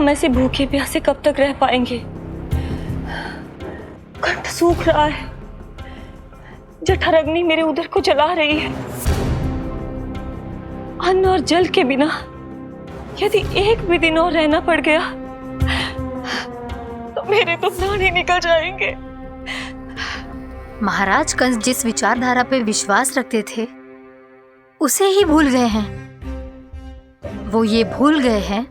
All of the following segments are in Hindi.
हम ऐसे भूखे प्यासे कब तक रह पाएंगे? कंठ सूख रहा है, जठराग्नि मेरे उदर को जला रही है। अन्न और जल के बिना यदि एक भी दिन और रहना पड़ गया तो मेरे तो प्राण ही निकल जाएंगे। महाराज कंस जिस विचारधारा पे विश्वास रखते थे उसे ही भूल गए हैं। वो ये भूल गए हैं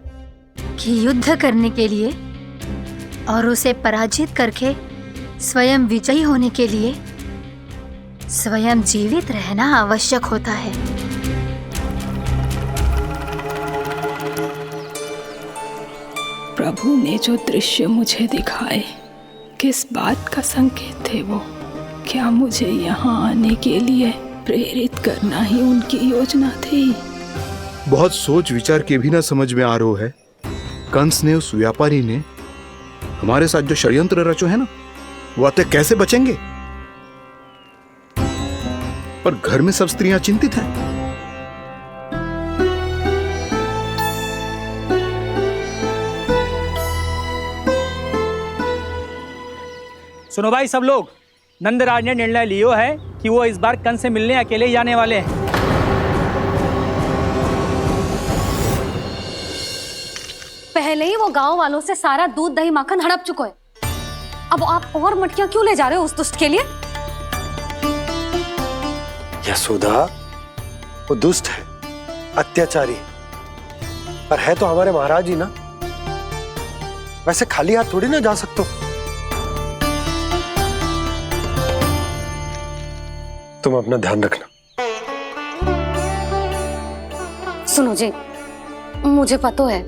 कि युद्ध करने के लिए और उसे पराजित करके स्वयं विजयी होने के लिए स्वयं जीवित रहना आवश्यक होता है। प्रभु ने जो दृश्य मुझे दिखाए, किस बात का संकेत थे वो? क्या मुझे यहाँ आने के लिए प्रेरित करना ही उनकी योजना थी? बहुत सोच विचार के भी ना समझ में आ रहा है। कंस ने, उस व्यापारी ने हमारे साथ जो षड्यंत्र रचो है ना, वो आते कैसे बचेंगे? पर घर में सब स्त्रियां चिंतित हैं। सुनो भाई सब लोग, नंदराज ने निर्णय लियो है कि वो इस बार कंस से मिलने अकेले ही आने वाले हैं। पहले ही वो गांव वालों से सारा दूध दही माखन हड़प चुके हैं। अब आप और मटकियां क्यों ले जा रहे हो उस दुष्ट के लिए? यशोदा, वो दुष्ट है, अत्याचारी, पर है तो हमारे महाराज ही ना। वैसे खाली हाथ थोड़ी ना जा सकते। तुम अपना ध्यान रखना। सुनो जी, मुझे पता है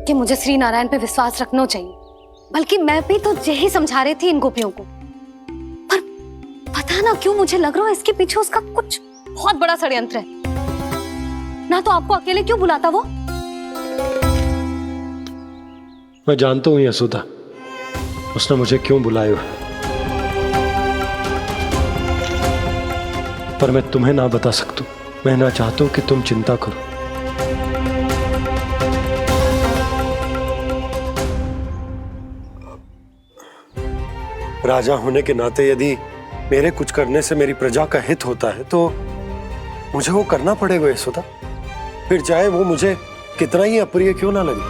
कि मुझे श्री नारायण पे विश्वास रखना चाहिए, बल्कि मैं भी तो यही समझा रही थी इन गोपियों को। पर पता ना क्यों मुझे लग रहा है इसके पीछे उसका कुछ बहुत बड़ा षड्यंत्र है। ना तो आपको अकेले क्यों बुलाता वो? मैं जानता हूं यशोदा, उसने मुझे क्यों बुलाया है, पर मैं तुम्हें ना बता सकता। मैं ना चाहता हूं कि तुम चिंता करो। राजा होने के नाते यदि मेरे कुछ करने से मेरी प्रजा का हित होता है तो मुझे वो करना पड़ेगा यशोदा, फिर चाहे वो मुझे कितना ही अप्रिय क्यों ना लगे।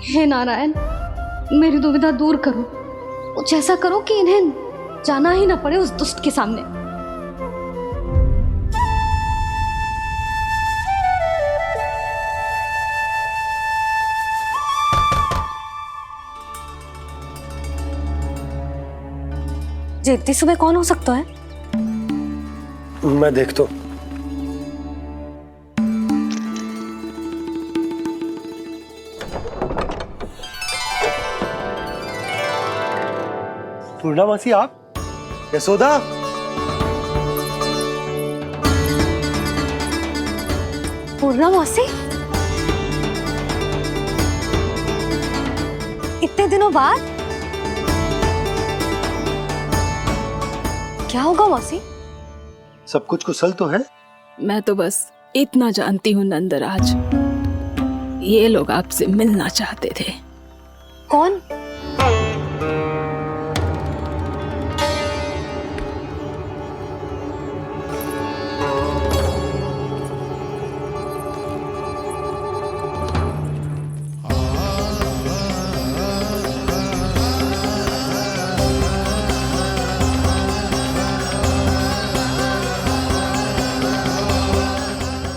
हे नारायण, मेरी दुविधा दूर करो। कुछ ऐसा करो कि इन्हें जाना ही ना पड़े उस दुष्ट के सामने। जी इतनी सुबह कौन हो सकता है? मैं देखता हूं। पूर्णा मासी, आप? यशोदा, पूर्णा मासी, इतने दिनों बाद? क्या होगा मौसी? सब कुछ कुशल तो है? मैं तो बस इतना जानती हूँ नंदराज, ये लोग आपसे मिलना चाहते थे। कौन?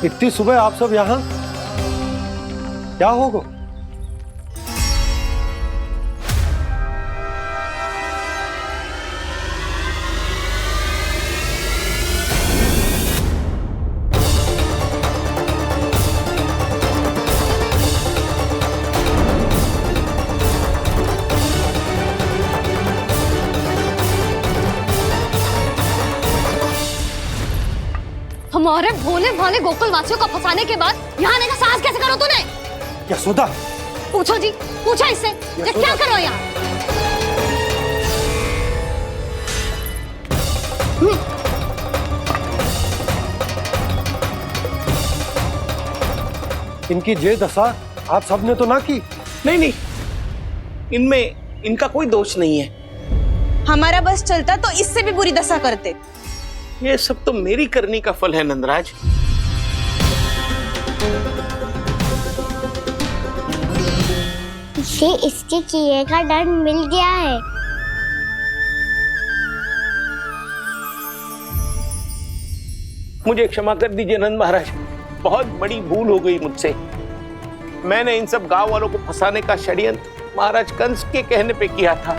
इतनी सुबह आप सब यहाँ? क्या होगा? हमारे भोले भाले गोकुल वासियों को फंसाने के बाद यहाँ आने का साहस कैसे करो तूने? यशोदा, पूछो जी, पूछो इससे, ये क्या करो यहाँ? इनकी ये दशा आप सबने तो ना की। नहीं नहीं, इनमें इनका कोई दोष नहीं है। हमारा बस चलता तो इससे भी बुरी दशा करते। ये सब तो मेरी करनी का फल है नंदराज। इसे इसके किए का दंड मिल गया है। मुझे क्षमा कर दीजिए नंद महाराज, बहुत बड़ी भूल हो गई मुझसे। मैंने इन सब गांव वालों को फंसाने का षड्यंत्र महाराज कंस के कहने पे किया था।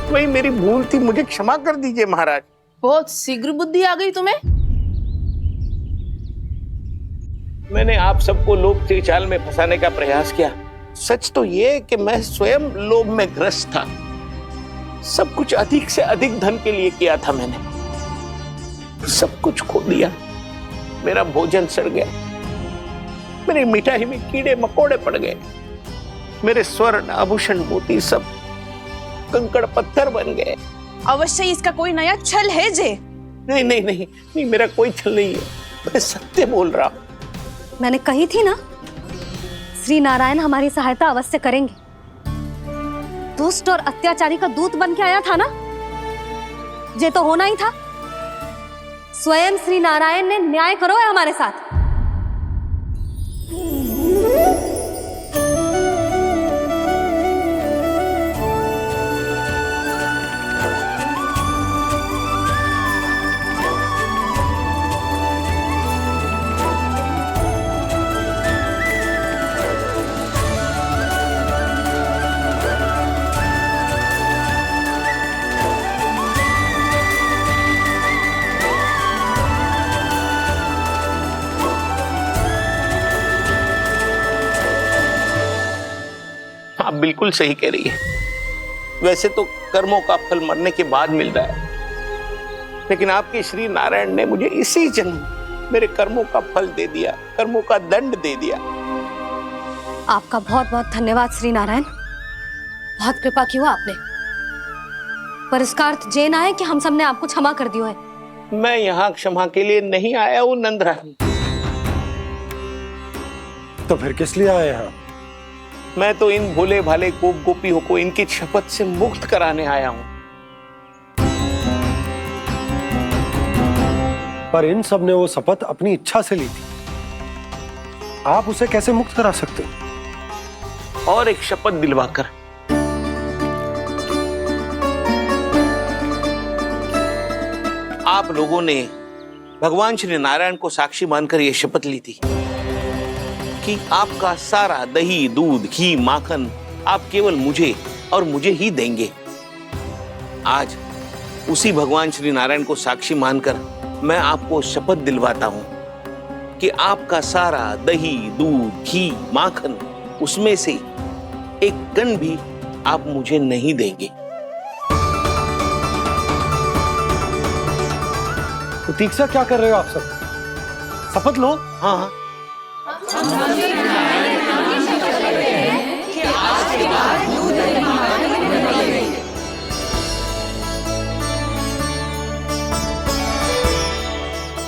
वही मेरी भूल थी, मुझे क्षमा कर दीजिए महाराज। बहुत शीघ्र बुद्धि आ गई तुम्हें। मैंने आप सबको लोभ के जाल में फंसाने का प्रयास किया। सच तो ये कि मैं स्वयं लोभ में ग्रस्त था। सब कुछ अधिक से अधिक धन के लिए किया था मैंने। सब कुछ खो दिया। मेरा भोजन सड़ गया, मेरी मिठाई में कीड़े मकोड़े पड़ गए, मेरे स्वर्ण आभूषण मोती सब कंकड़ पत्थर बन गए। अवश्य इसका कोई नया छल है जे। नहीं नहीं नहीं नहीं, मेरा कोई छल नहीं है, मैं सत्य बोल रहा हूं। मैंने कही थी ना, श्री नारायण हमारी सहायता अवश्य करेंगे। दुष्ट और अत्याचारी का दूत बन के आया था ना, ये तो होना ही था। स्वयं श्री नारायण ने न्याय करो है हमारे साथ। आप बिल्कुल सही कह रही है। वैसे तो कर्मों का फल मरने के बाद मिल रहा है, लेकिन आपके श्री नारायण ने मुझे इसी जन्म मेरे कर्मों का फल दे दिया, कर्मों का दंड दे दिया। आपका बहुत बहुत धन्यवाद श्री नारायण, बहुत कृपा की हो आपने। पर इसका अर्थ ये ना है कि हम सबने आपको क्षमा कर दिया है। मैं यहाँ क्षमा के लिए नहीं आया हूँ नंदरानी। तो फिर किस लिए आए हैं? मैं तो इन भोले भाले गोप गोपियों को इनकी शपथ से मुक्त कराने आया हूं। पर इन सब ने वो शपथ अपनी इच्छा से ली थी, आप उसे कैसे मुक्त करा सकते? और एक शपथ दिलवाकर। आप लोगों ने भगवान श्री नारायण को साक्षी मानकर यह शपथ ली थी कि आपका सारा दही, दूध, घी, माखन आप केवल मुझे और मुझे ही देंगे। आज उसी भगवान श्री नारायण को साक्षी मानकर मैं आपको शपथ दिलवाता हूं कि आपका सारा दही, दूध, घी, माखन उसमें से एक कण भी आप मुझे नहीं देंगे। प्रतीक्षा क्या कर रहे हो आप सब? शपथ लो। हाँ हाँ,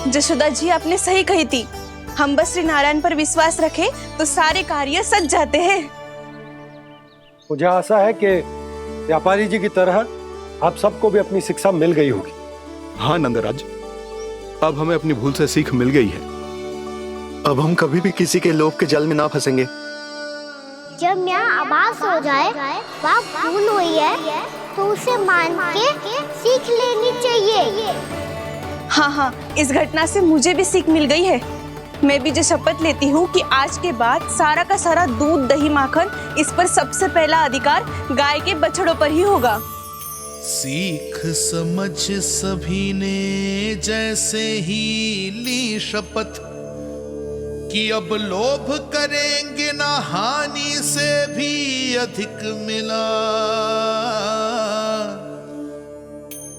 जशोदा जी आपने सही कही थी। हम बस श्री नारायण पर विश्वास रखें तो सारे कार्य सज जाते हैं। मुझे आशा है कि व्यापारी जी की तरह आप सबको भी अपनी शिक्षा मिल गई होगी। हाँ नंदराज, अब हमें अपनी भूल से सीख मिल गई है। अब हम कभी भी किसी के लोभ के जल में ना फंसेंगे। जब यहाँ आभास हो जाए वहाँ भूल हुई है तो उसे मान के सीख लेनी चाहिए। हाँ हाँ, इस घटना से मुझे भी सीख मिल गई है। मैं भी जो शपथ लेती हूँ कि आज के बाद सारा का सारा दूध, दही, माखन इस पर सबसे पहला अधिकार गाय के बछड़ों पर ही होगा। सीख समझ सभी ने जैसे ही ली शपथ कि अब लोभ करेंगे ना हानि से भी अधिक मिला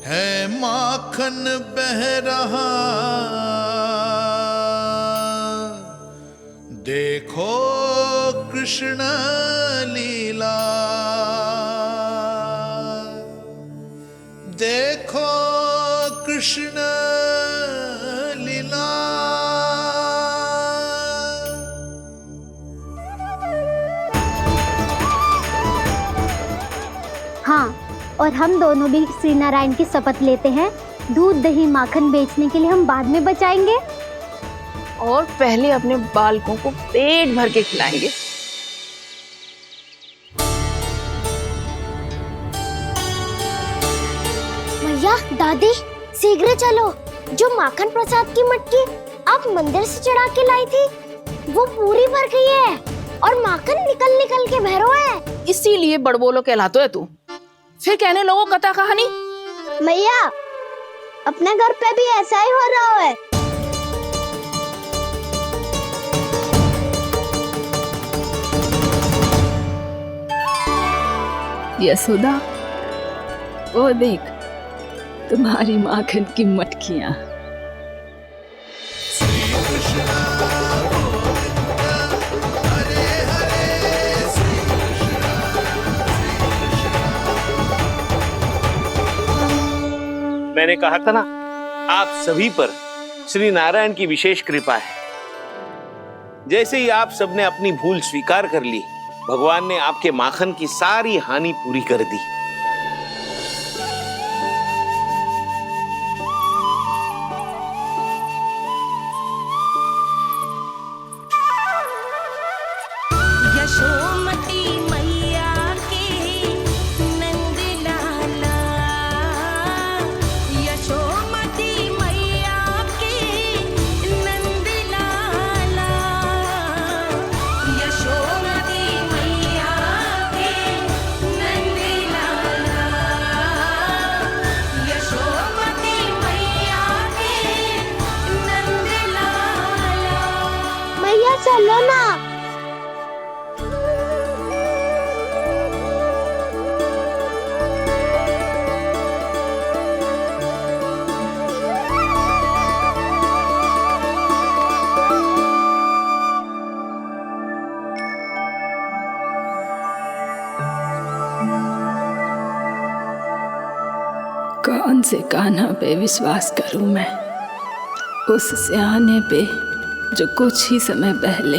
है, माखन बह रहा देखो कृष्ण लीला, देखो कृष्ण लीला। हाँ, और हम दोनों भी श्री नारायण की शपथ लेते हैं, दूध दही माखन बेचने के लिए हम बाद में बचाएंगे और पहले अपने बालकों को पेट भर के खिलाएंगे। भैया, दादी, शीघ्र चलो। जो माखन प्रसाद की मटकी आप मंदिर से चढ़ा के लाई थी, वो पूरी भर गई है और माखन निकल निकल के भरो है। इसीलिए बड़बोलो कहलातो है तू। फिर कहने लोगों कथा कहानी। भैया, अपने घर पे भी ऐसा ही हो रहा है। यशोदा, वो देख तुम्हारी माखन की मटकियां। मैंने कहा था ना, आप सभी पर श्री नारायण की विशेष कृपा है। जैसे ही आप सबने अपनी भूल स्वीकार कर ली, भगवान ने आपके माखन की सारी हानि पूरी कर दी। यशोमती मैया के नंद लाला, यशोमती मैया के नंद लाला, यशोमती मैया के नंद लाला, यशोमती मैया के नंद लाला। मैया चलो ना। कौन से कान्हा पे विश्वास करूं मैं? उस सियाने पे जो कुछ ही समय पहले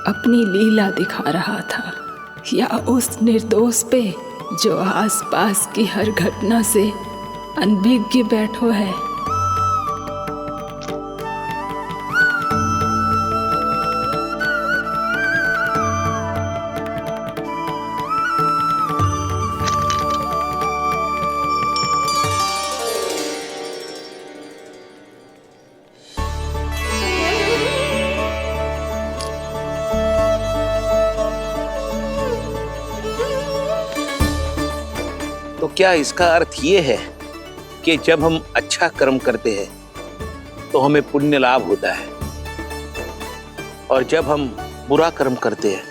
अपनी लीला दिखा रहा था, या उस निर्दोष पे जो आसपास की हर घटना से अनभिज्ञ बैठो है। तो क्या इसका अर्थ ये है कि जब हम अच्छा कर्म करते हैं तो हमें पुण्य लाभ होता है, और जब हम बुरा कर्म करते हैं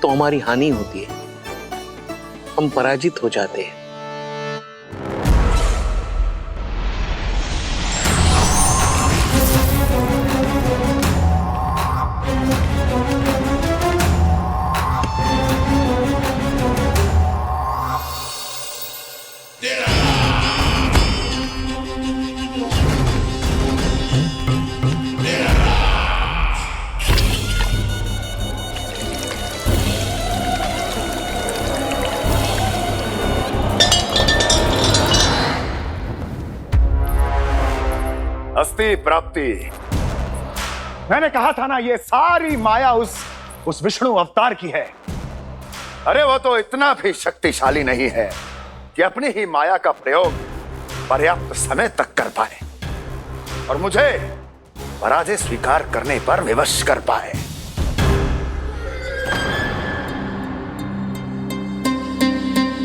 तो हमारी हानि होती है, हम पराजित हो जाते हैं? अस्ति प्राप्ति। मैंने कहा था ना, ये सारी माया उस विष्णु अवतार की है। अरे वो तो इतना भी शक्तिशाली नहीं है कि अपनी ही माया का प्रयोग पर्याप्त समय तक कर पाए और मुझे पराजय स्वीकार करने पर विवश कर पाए।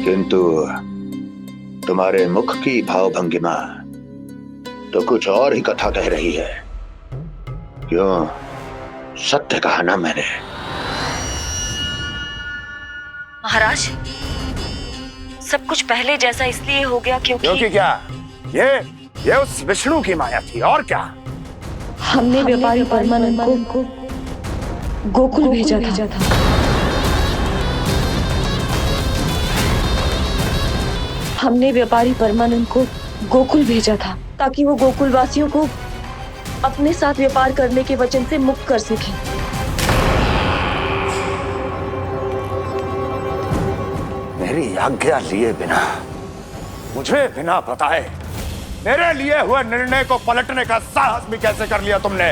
किंतु तुम्हारे मुख की भावभंगिमा तो कुछ और ही कथा कह रही है। क्यों? सत्य कहा ना मैंने। महाराज, सब कुछ पहले जैसा इसलिए हो गया क्योंकि क्या? ये उस विष्णु की माया थी, और क्या? हमने व्यापारी परमानंद को गोकुल भेजा था। हमने व्यापारी परमानंद को गोकुल भेजा था ताकि वो गोकुल वासियों को अपने साथ व्यापार करने के वचन से मुक्त कर सके। मेरी आज्ञा लिए बिना, मुझे बिना बताए मेरे लिए हुए निर्णय को पलटने का साहस भी कैसे कर लिया तुमने?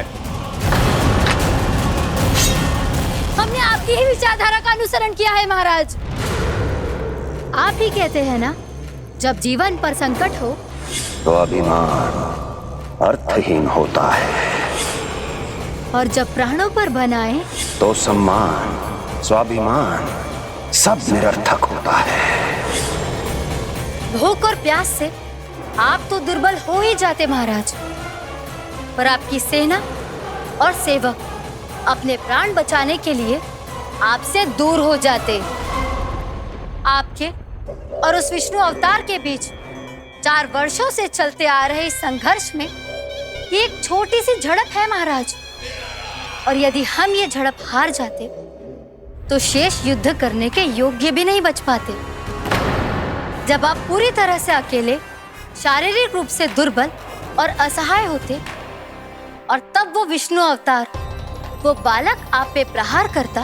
हमने आपकी ही विचारधारा का अनुसरण किया है महाराज। आप ही कहते हैं ना, जब जीवन पर संकट हो तो अभिमान अर्थहीन होता है, और जब प्राणों पर बनाए तो सम्मान स्वाभिमान सब निरर्थक होता है। भूख और प्यास से आप तो दुर्बल हो ही जाते महाराज, पर आपकी सेना और सेवक अपने प्राण बचाने के लिए आपसे दूर हो जाते। आपके और उस विष्णु अवतार के बीच 4 वर्षों से चलते आ रहे इस संघर्ष में ये एक छोटी सी झड़प है महाराज, और यदि हम ये झड़प हार जाते तो शेष युद्ध करने के योग्य भी नहीं बच पाते। जब आप पूरी तरह से अकेले, शारीरिक रूप से दुर्बल और असहाय होते, और तब वो विष्णु अवतार, वो बालक आप पे प्रहार करता,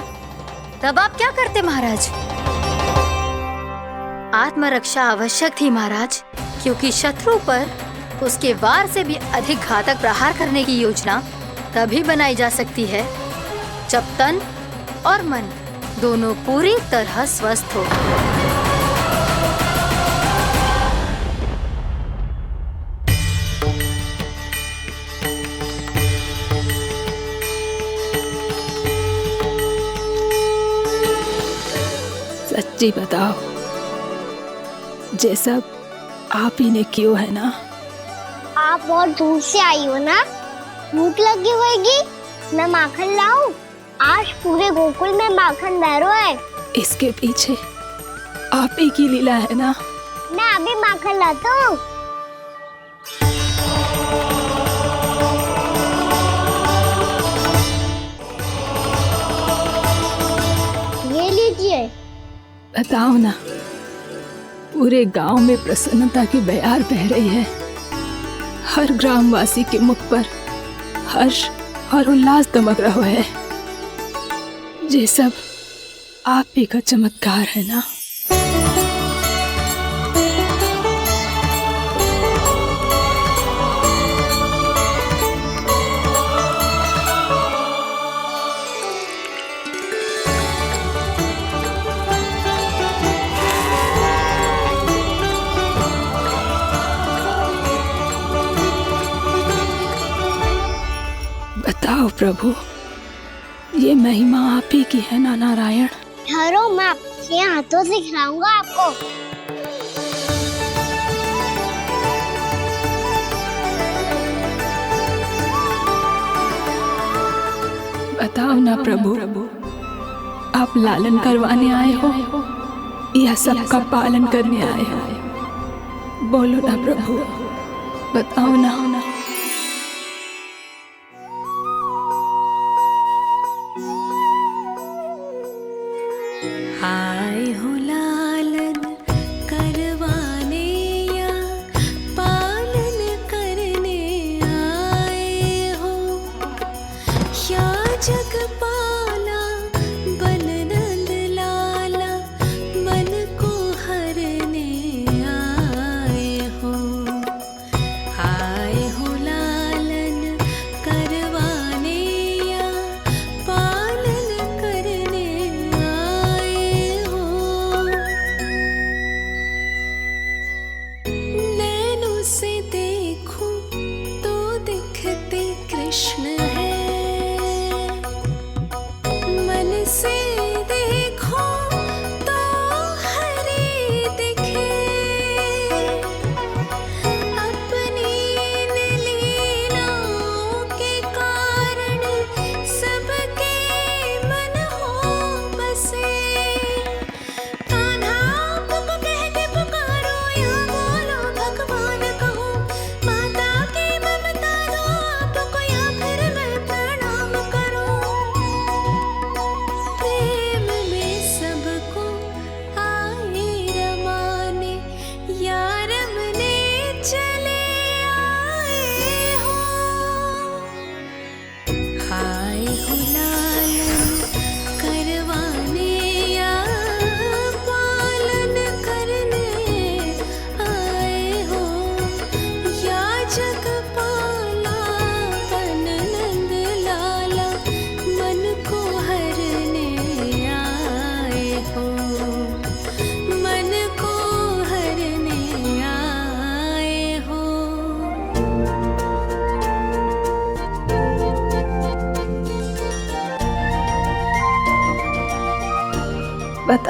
तब आप क्या करते महाराज? आत्मरक्षा आवश्यक थी महाराज, क्योंकि शत्रु पर उसके वार से भी अधिक घातक प्रहार करने की योजना तभी बनाई जा सकती है जब तन और मन दोनों पूरी तरह स्वस्थ हो। सच्ची बताओ, ये सब आप ही ने क्यों है ना? आप बहुत दूर से आई हो ना, भूख लगी होगी, मैं माखन लाऊं? आज पूरे गोकुल में माखन बह रहा है। इसके पीछे आप ही की लीला है ना? मैं अभी माखन लाता हूँ। ये लीजिए। बताओ ना, पूरे गांव में प्रसन्नता की बयार बह रही है। हर ग्रामवासी के मुख पर हर्ष और उल्लास दमक रहा है। ये सब आप ही का चमत्कार है ना? बताओ प्रभु, ये महिमा आप ही की है ना नारायण? ठहरो, मैं आपके हाथों से खिलाऊंगा आपको। बताओ ना प्रभु, आप लालन करवाने आए हो या सबका पालन करने आए हो? बोलो ना प्रभु, बताओ ना। आए हो लालन करवाने या पालन करने आए हो, या जगपाला बन नंद लाला मन को हरने आए हो। आए हो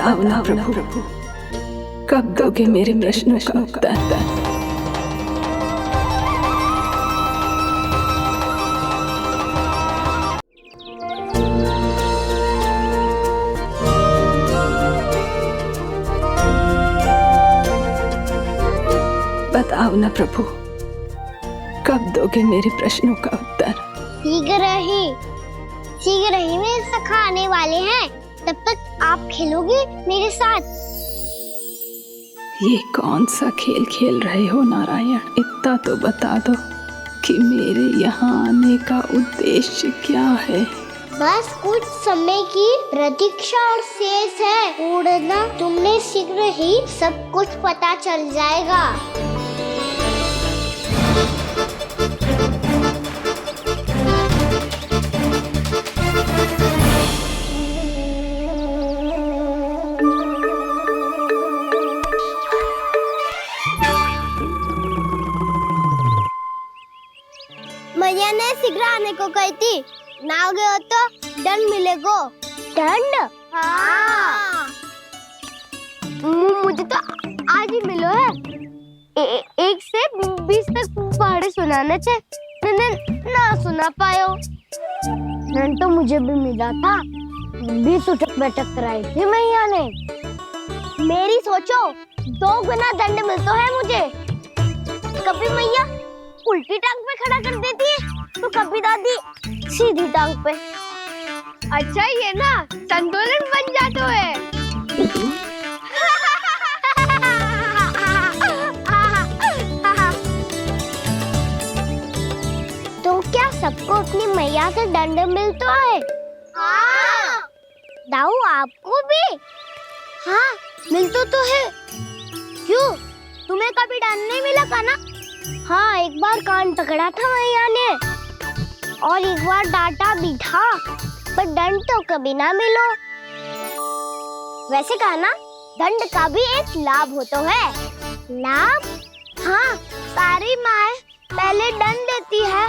बताओ ना प्रभु, कब दोगे मेरे प्रश्नों का उत्तर? बताओ ना प्रभु, कब दोगे मेरे प्रश्नों का उत्तर? शीघ्र ही मेरे सखा आने वाले हैं, तब तक आप खेलोगे मेरे साथ। ये कौन सा खेल खेल रहे हो नारायण? इतना तो बता दो कि मेरे यहाँ आने का उद्देश्य क्या है? बस कुछ समय की प्रतीक्षा और शेष है। उड़ना तुमने शीघ्र ही सब कुछ पता चल जाएगा। मैया ने शीघ्र आने को कही थी, ना आओगे हो तो दंड मिलेगा। दंड? हाँ। मुझे तो आज ही मिलो है। 1 से 20 तक पहाड़े सुनाने थे, ना सुना पायो। दंड तो मुझे भी मिला था, 20 उठक बैठक कराई थी मैया ने। मेरी सोचो, 2 गुना दंड मिलता है मुझे। कभी मैया उल्टी टांग पे खड़ा कर देती है, तो कभी दादी सीधी टांग पे। अच्छा ये ना संतुलन बन जाता है। तो क्या सबको अपनी मैया से दंड मिलता है? हाँ। दाऊ आपको भी? हाँ मिलता तो है। क्यों, तुम्हें कभी दंड नहीं मिला था ना? हाँ, एक बार कान पकड़ा था मैया ने और एक बार डांटा भी था, पर दंड तो कभी ना मिलो। वैसे कहा ना, दंड का भी एक लाभ होता है। लाभ? हाँ, सारी माँ पहले दंड देती है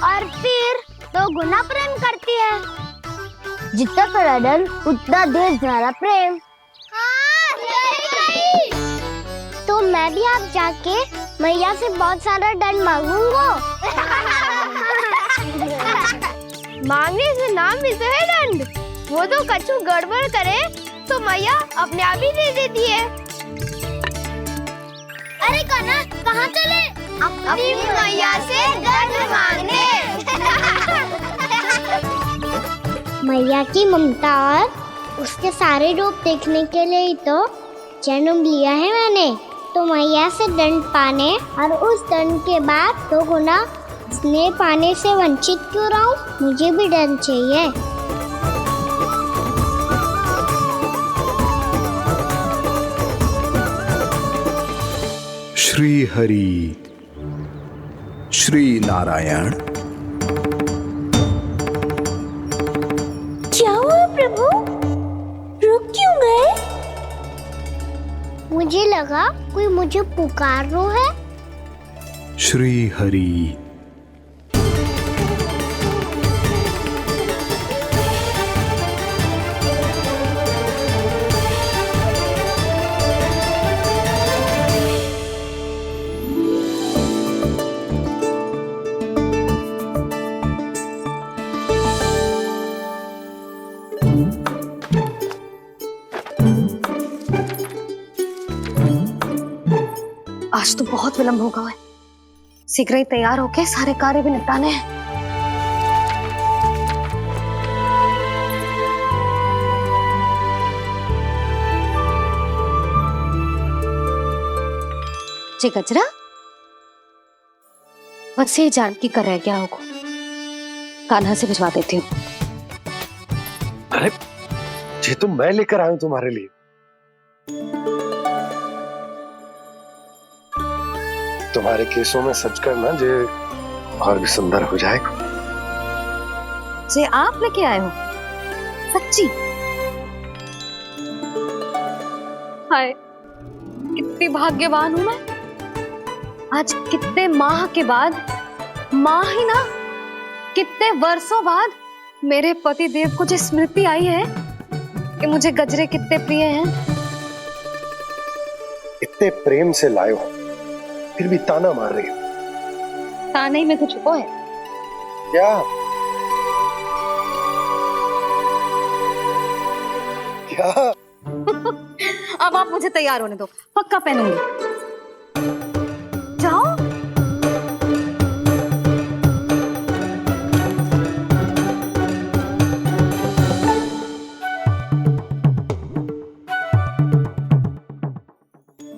और फिर 2 गुना प्रेम करती है। जितना बड़ा दंड उतना ढेर सारा प्रेम। हाँ, सही। तो मैं भी आप जाके मैया से बहुत सारा दंड मांगूंगा। मांगने से ना मिलता है दंड, वो तो कछु गड़बड़ करे तो मैया अपने आप ही दे देती है। अरे कान्हा, कहाँ चले? अपनी मैया से दंड मांगने। मैया की ममता और उसके सारे रूप देखने के लिए ही तो जन्म लिया है मैंने। तो मैया से दंड पाने और उस दंड के बाद 2 गुना स्नेह पाने से वंचित क्यों रहूं? मुझे भी दंड चाहिए। श्री हरि, श्री नारायण। क्या हुआ प्रभु? रुक क्यों गए? मुझे लगा कोई मुझे पुकार रहा है। श्री हरि। आज तो बहुत विलंब होगा है। शीघ्र ही तैयार होके सारे कार्य भी निपटाने हैं। जी गजरा, बस ये जानकी कर रह गया होगा, कान्हा से भिजवा देती हूँ। अरे ये तो मैं लेकर आया हूं तुम्हारे लिए। तुम्हारे केसों में सच करना जे और भी सुंदर हो जाएगा। जे आप लेके आए हो? सच्ची? हाय, कितनी भाग्यवान हूं मैं। आज कितने माह के बाद, माह ही ना, कितने वर्षों बाद मेरे पति देव को जो स्मृति आई है कि मुझे गजरे कितने प्रिय हैं। इतने प्रेम से लाए हो, फिर भी ताना मार रही हो। ताने ही में तो छुपो है। क्या क्या? अब आप मुझे तैयार होने दो, पक्का पहनूंगी। जाओ।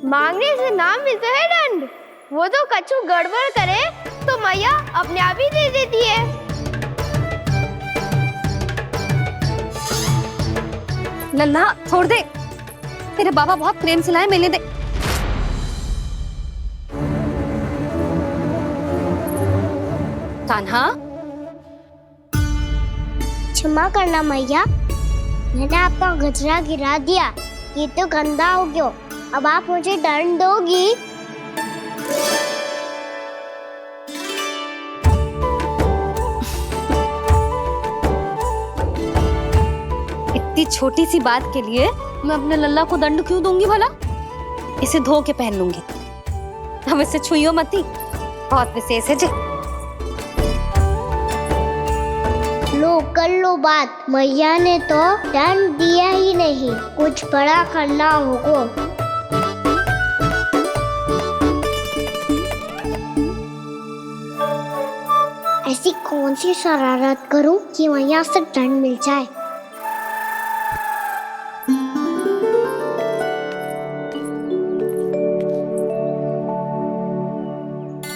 मांगने से ना मिलता है दंड। वो तो कछु गड़बड़ करे तो मैया अपने आप ही दे देती है। लल्ला छोड़ दे, तेरे बाबा बहुत प्रेम से लाए, मिलने दे। कान्हा, क्षमा करना मैया, मैंने आपका गजरा गिरा दिया, ये तो गंदा हो गया। अब आप मुझे दंड दोगी? इतनी छोटी सी बात के लिए मैं अपने लल्ला को दंड क्यों दूंगी भला? इसे धो के पहन लूंगी। अब इसे छुइयो मती, बहुत विशेष है जी। लो कर लो बात, मैया ने तो दंड दिया ही नहीं, कुछ बड़ा करना होगा। ऐसी कौन सी शरारत करूं कि मैया से दंड मिल जाए?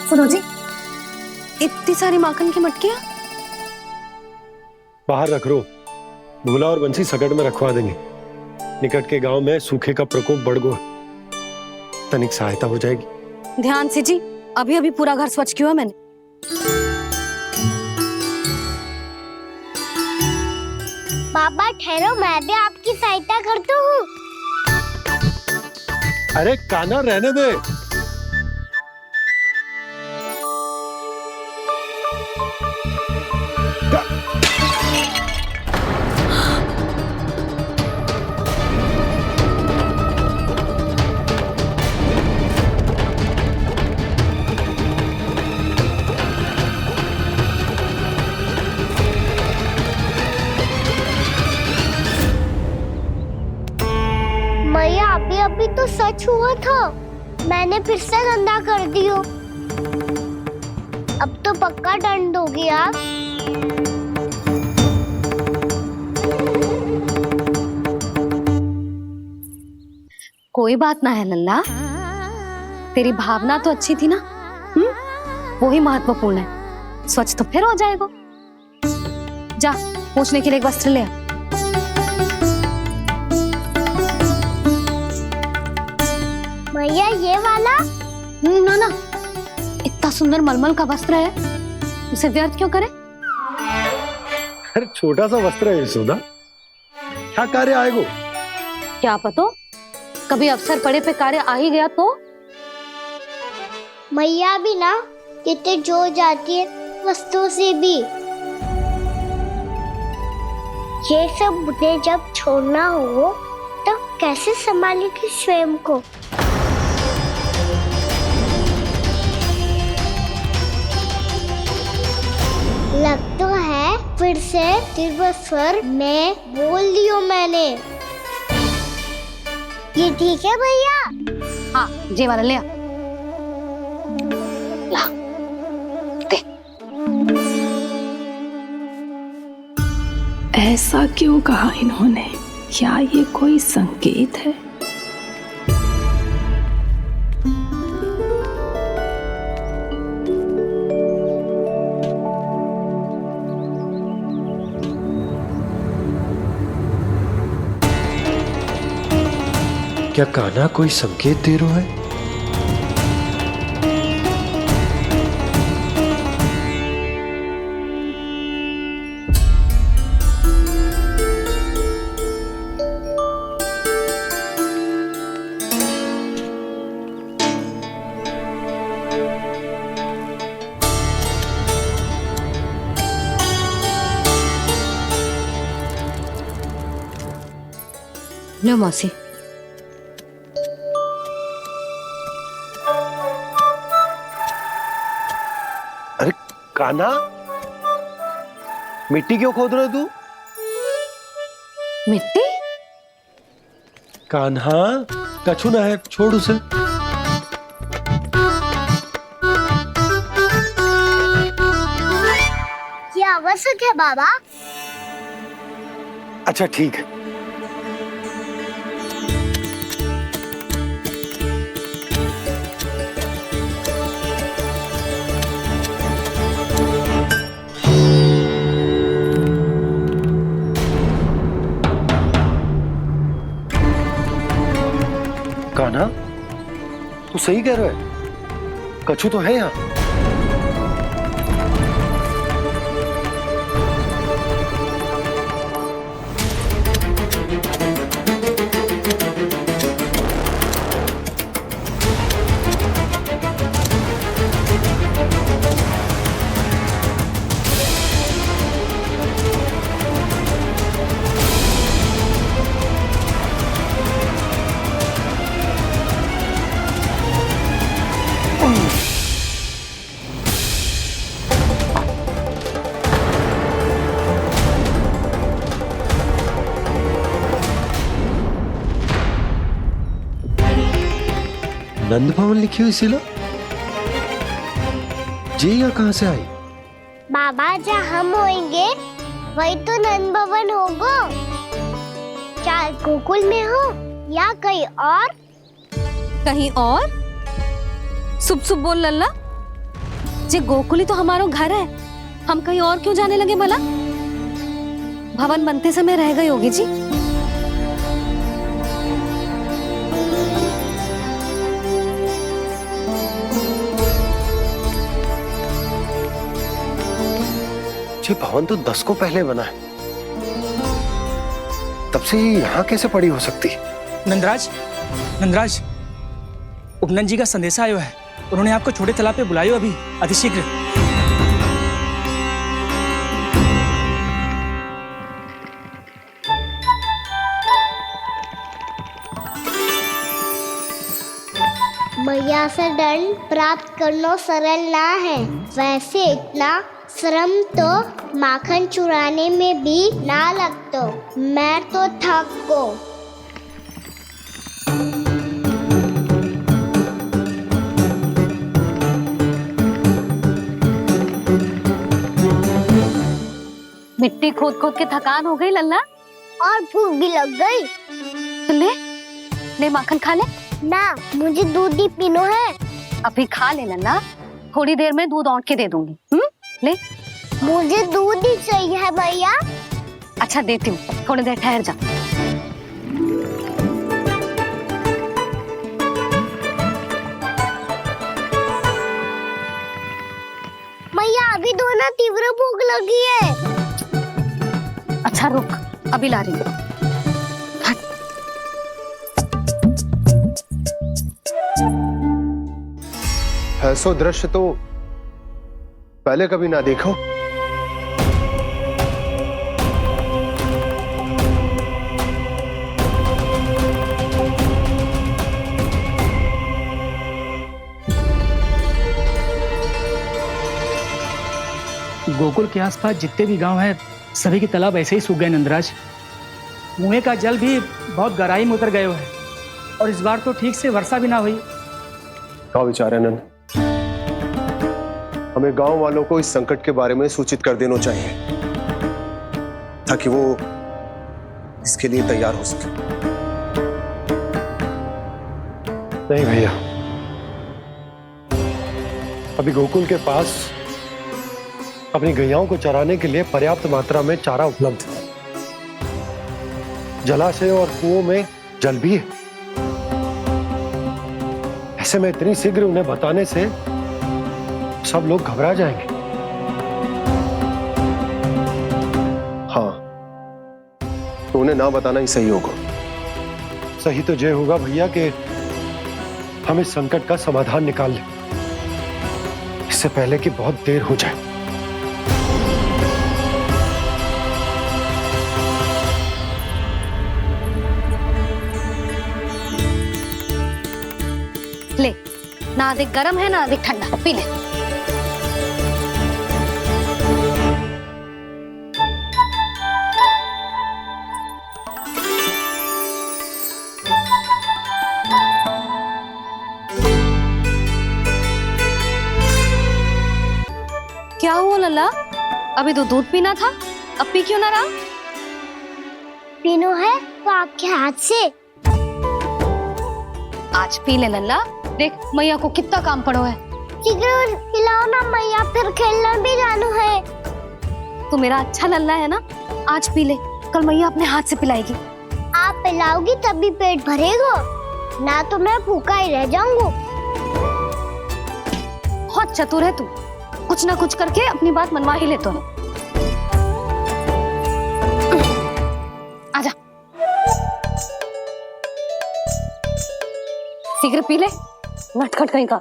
सुनो जी, इतनी सारी माखन की मटकियां बाहर रख रो, भूला और बंसी सकट में रखवा देंगे। निकट के गांव में सूखे का प्रकोप बढ़ गया, तनिक सहायता हो जाएगी। ध्यान से जी, अभी अभी पूरा घर स्वच्छ किया मैंने। पापा ठहरो, मैं भी आपकी सहायता करता हूँ। अरे कान्हा रहने दे। मैया अभी अभी तो सच हुआ था, मैंने फिर से गंदा कर दियो। अब तो पक्का दंड दोगी आप। कोई बात ना है लल्ला, तेरी भावना तो अच्छी थी ना, वो ही महत्वपूर्ण है। स्वच्छ तो फिर हो जाएगा। जा, पोंछने के लिए एक वस्त्र ले आ। मैया ये वाला? ना ना, इतना सुंदर मलमल का वस्त्र है, उसे व्यर्थ क्यों करे? अरे छोटा सा वस्त्र है यशोदा, क्या कार्य आएगा? क्या पता, कभी अवसर पड़े पे कार्य आ ही गया तो? मैया भी ना कितने जो जाती है वस्तुओं से भी। ये सब मुझे जब छोड़ना हो तो कैसे संभालेगी स्वयं को? लग तो है फिर से तीव्र स्वर में बोल दियो मैंने। ये ठीक है भैया? हाँ, जे वाला ले आ। ला, दे। ऐसा क्यों कहा इन्होंने? क्या ये कोई संकेत है? क्या कान्हा कोई संकेत दे रहा है? लो मौसी। अरे कान्हा, मिट्टी क्यों खोद रहे हो तू? मिट्टी? कान्हा, कछु ना है, छोड़ उसे। ये आवश्यक है बाबा। अच्छा ठीक है। कान्हा, तू सही कह रहा है, कछु तो है यहाँ। नंद भवन लिखी हुई सिला जी, या कहां से आई? बाबा जहाँ हम होंगे वही तो नंद भवन होगा। चाहे गोकुल में हो या कहीं और। कहीं और? सुब सुब बोल लल्ला। जे गोकुल ही तो हमारा घर है, हम कहीं और क्यों जाने लगे भला? भवन बनते समय रह गई होगी जी। ये भवन तो 10 को पहले बना है, तब से ये यहाँ कैसे पड़ी हो सकती? नंदराज, नंदराज, उपनंद जी का संदेशा आयो है। उन्होंने आपको छोटे तालाब पे बुलायो अभी, अतिशीघ्र। मैया से दंड प्राप्त करना सरल ना है। वैसे इतना श्रम तो माखन चुराने में भी ना लगतो। मैं तो थक गो। मिट्टी खोद खोद के थकान हो गई लल्ला, और भूख भी लग गई। तो ले माखन खा ले। ना, मुझे दूध ही पीनो है। अभी खा ले लल्ला, थोड़ी देर में दूध औंट के दे दूंगी। ले। मुझे दूध ही चाहिए है भैया। अच्छा देती हूँ, थोड़ी देर ठहर जा। मैया अभी तो ना तीव्र भूख लगी है। अच्छा रुक, अभी ला रही हूँ। ऐसा दृश्य तो पहले कभी ना देखो। गोकुल के आसपास जितने भी गांव हैं, सभी के तालाब ऐसे ही सूख गए नंदराज। कुएं का जल भी बहुत गहराई में उतर गए है, और इस बार तो ठीक से वर्षा भी ना हुई। क्या विचार है नंद? हमें गांव वालों को इस संकट के बारे में सूचित कर देना चाहिए, ताकि वो इसके लिए तैयार हो सके। नहीं भैया, अभी गोकुल के पास अपनी गैयाओं को चराने के लिए पर्याप्त मात्रा में चारा उपलब्ध है। जलाशय और कुओं में जल भी है। ऐसे में इतनी शीघ्र उन्हें बताने से सब लोग घबरा जाएंगे। हाँ, तो उन्हें ना बताना ही सही होगा। सही तो ये होगा भैया कि हम इस संकट का समाधान निकाल लें, इससे पहले कि बहुत देर हो जाए। ले, ना अधिक गर्म है ना अधिक ठंडा, पी ले। क्या हुआ लल्ला? अभी तो दूध पीना था, अब पी क्यों ना रहा? पीनो है तो आपके हाथ से। आज पी ले लल्ला, देख मैया को कितना काम पड़ो है। शीघ्र पिलाओ ना मैया, फिर खेलने भी जाना है। तू मेरा अच्छा लल्ला है ना, आज पी ले, कल मैया अपने हाथ से पिलाएगी। आप पिलाओगी तभी पेट भरेगा, ना तो मैं भूखा ही रह जाऊंगा। बहुत चतुर है तू, कुछ ना कुछ करके अपनी बात मनवा ही लेता है। आजा, शीघ्र पी ले, नटखट कहीं का।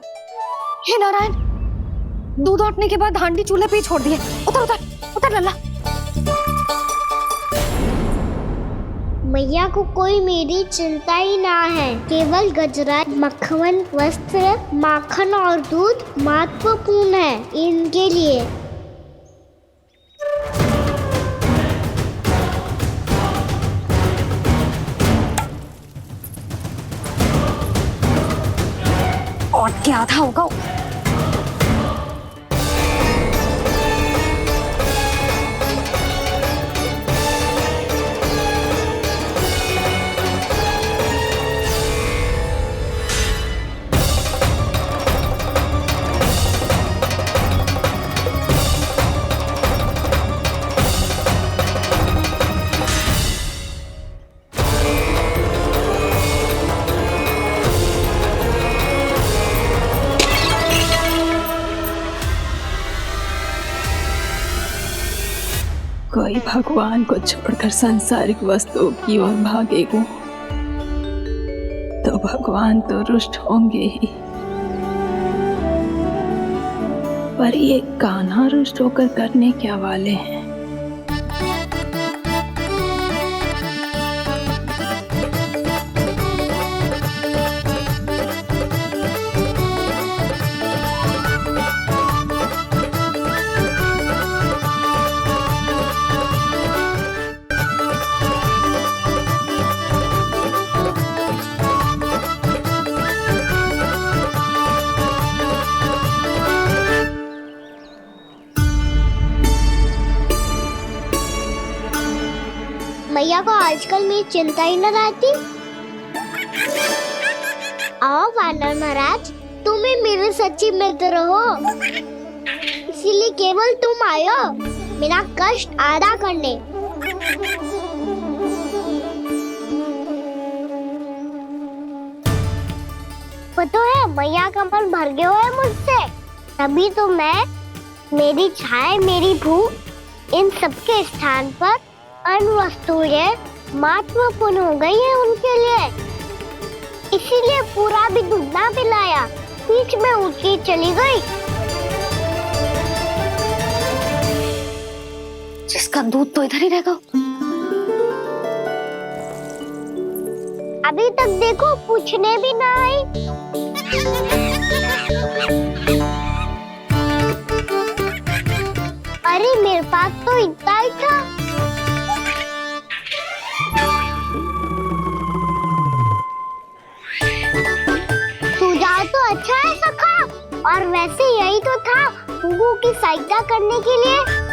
हे नारायण, दूध औटने के बाद हांडी चूल्हे पे ही छोड़ दिए। उतर उतर उतर लल्ला। मैया को कोई मेरी चिंता ही ना है, केवल गजरा, मक्खन, वस्त्र, माखन और दूध महत्वपूर्ण है इनके लिए। और क्या था होगा? कोई भगवान को छोड़कर सांसारिक वस्तुओं की ओर भागेगा तो भगवान तो रुष्ट होंगे ही, पर ये कान्हा रुष्ट होकर करने क्या वाले हैं? मैया को आजकल मेरी चिंता ही न रहती। आओ वानर महाराज, तुम ही मेरे सच्ची मित्र हो, इसीलिए केवल तुम आयो मेरा कष्ट आधा करने। पता है मैया का मन भर गया है मुझसे, तभी तो मैं, मेरी छाया, मेरी भूख, इन सबके स्थान पर अन्य वस्तुएं महत्वपूर्ण हो गई है उनके लिए। इसीलिए पूरा भी दूध ना पिलाया, बीच में उठ के चली गई। जिसका दूध तो इधर ही रहेगा। अभी तक देखो पूछने भी ना आई। अरे मेरे पास तो इतना ही था। सुझाव तो अच्छा है सखा, और वैसे यही तो था हुगू की सहायता करने के लिए।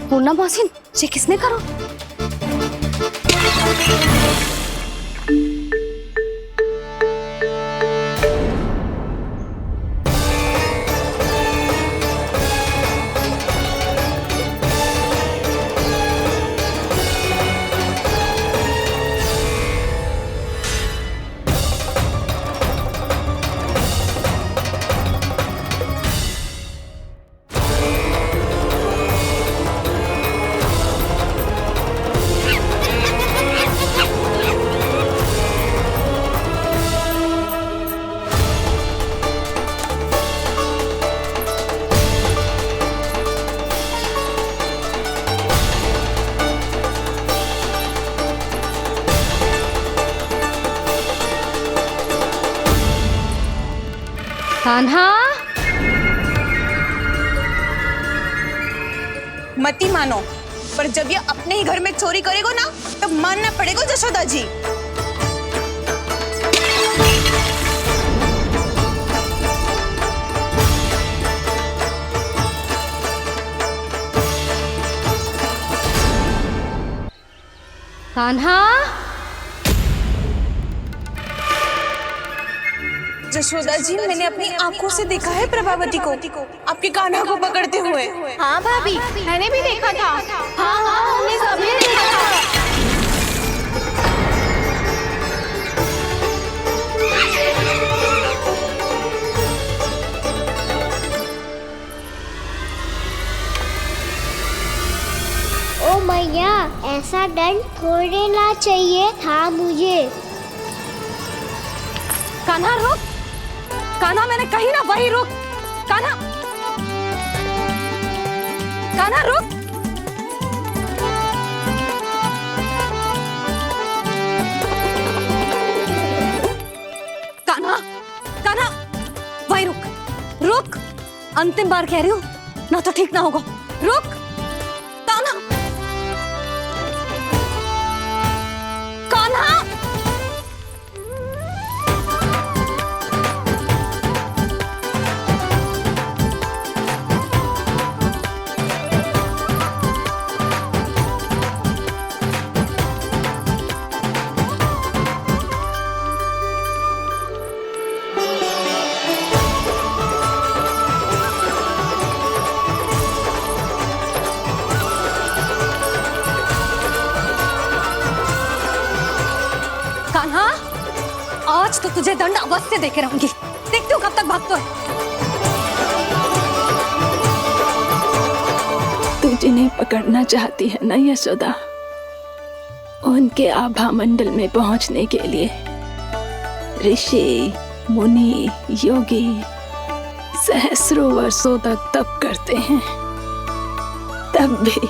पूर्णा मौसी, ये किसने करो? कान्हा, मती मानो, पर जब ये अपने ही घर में चोरी करेगा ना, तब मानना पड़ेगा जशोदा जी। कान्हा, जशोदा जी, मैंने अपनी आंखों से देखा है प्रभावती को आपके कान्हा को पकड़ते हुए। हाँ भाभी, मैंने भी देखा था। हाँ हाँ, हमने सभी देखा था। ओ मैया, ऐसा दंड थोड़े ना चाहिए था मुझे। कान्हा रुक, कान्हा, मैंने कही ना वही रुक। कान्हा, कान्हा रुक। कान्हा, कान्हा, वही रुक, रुक। अंतिम बार कह रही हूँ, ना तो ठीक ना होगा। रुक कान्हा, कान्हा। कान्हा, आज तो तुझे दंड अवश्य देके रहूंगी। देखती हूँ कब तक भागता है। तू जिन्हें पकड़ना चाहती है ना यशोदा, उनके आभा मंडल में पहुंचने के लिए ऋषि, मुनि, योगी सहस्रों वर्षों तक तप करते हैं, तब भी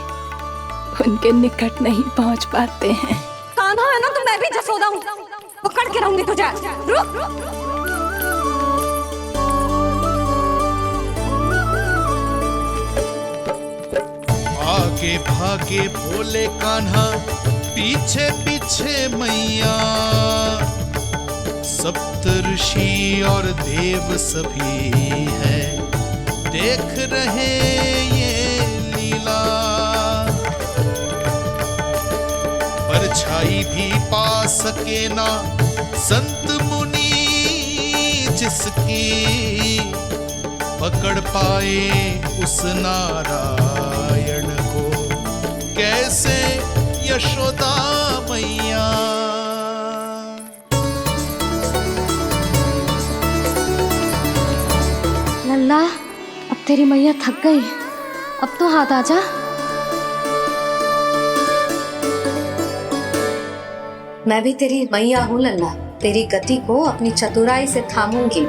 उनके निकट नहीं पहुंच पाते हैं। कान्हा है ना, तो मैं भी जसोदा हूँ, पकड़ के रहूंगी तुझे। रुक। आगे भागे भोले कान्हा, पीछे पीछे मैया, सप्त ऋषि और देव सभी है देख रहे ये लीला। परछाई भी पा सके ना संत मुनि जिसकी, पकड़ पाए उस नारायण को कैसे यशोदा मैया। लल्ला, अब तेरी मैया थक गई, अब तो हाथ आजा। मैं भी तेरी मैया हूँ लल्ला, तेरी गति को अपनी चतुराई से थामूंगी।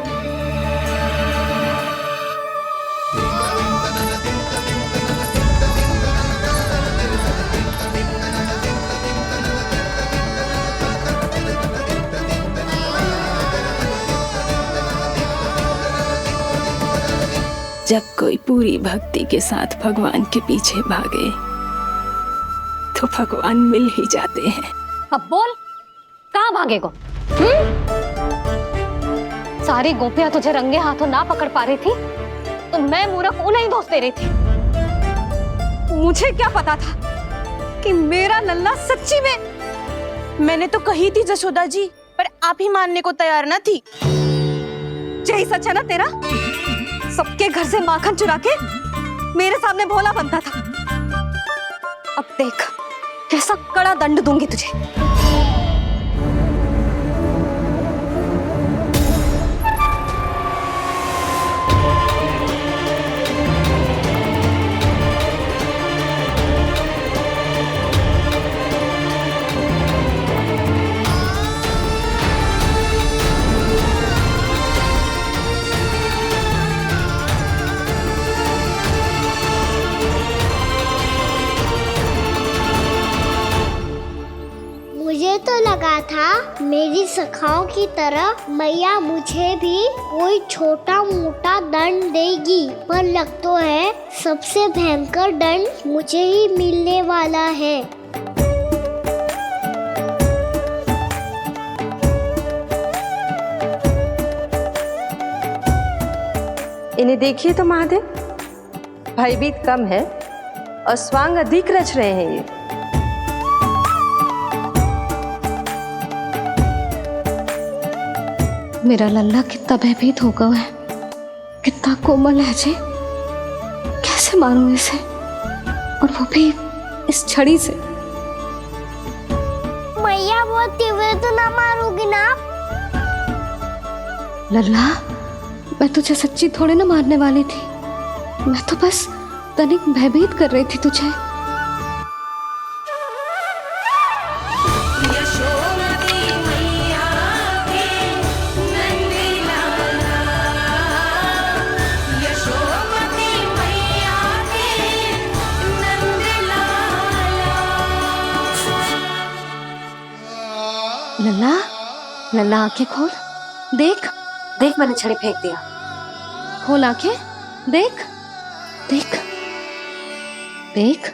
जब कोई पूरी भक्ति के साथ भगवान के पीछे भागे तो भगवान मिल ही जाते हैं। अब बोल, कहाँ भागेगा? सारी गोपियां तुझे रंगे हाथों ना पकड़ पा रही थी, तो मैं मूर्ख उन्हें ही दोष दे रही थी। मुझे क्या पता था कि मेरा लल्ला सच्ची में। मैंने तो कही थी जशोदा जी, पर आप ही मानने को तैयार ना थी। यही सच है ना तेरा? सबके घर से माखन चुरा के मेरे सामने भोला बनता था। अब देख कैसा कड़ा दंड दूंगी तुझे। लगा था मेरी सखाओं की तरह मैया मुझे भी कोई छोटा मोटा दंड देगी, पर लग तो है सबसे भयंकर दंड मुझे ही मिलने वाला है। इन्हें देखिए तो महादेव, भयभीत कम है और स्वांग अधिक रच रहे हैं ये। मेरा लल्ला कितना भयभीत होगा है, कितना कोमल है जी, कैसे मारूं इसे, और वो भी इस छड़ी से। मैया बहुत तीव्र तो ना मारोगी ना? लल्ला, मैं तुझे सच्ची थोड़े ना मारने वाली थी, मैं तो बस तनिक भयभीत कर रही थी तुझे। लल्ला, लल्ला आंखें खोल, देख देख मैंने छड़ी फेंक दिया। खोल आंखें, देख देख देख।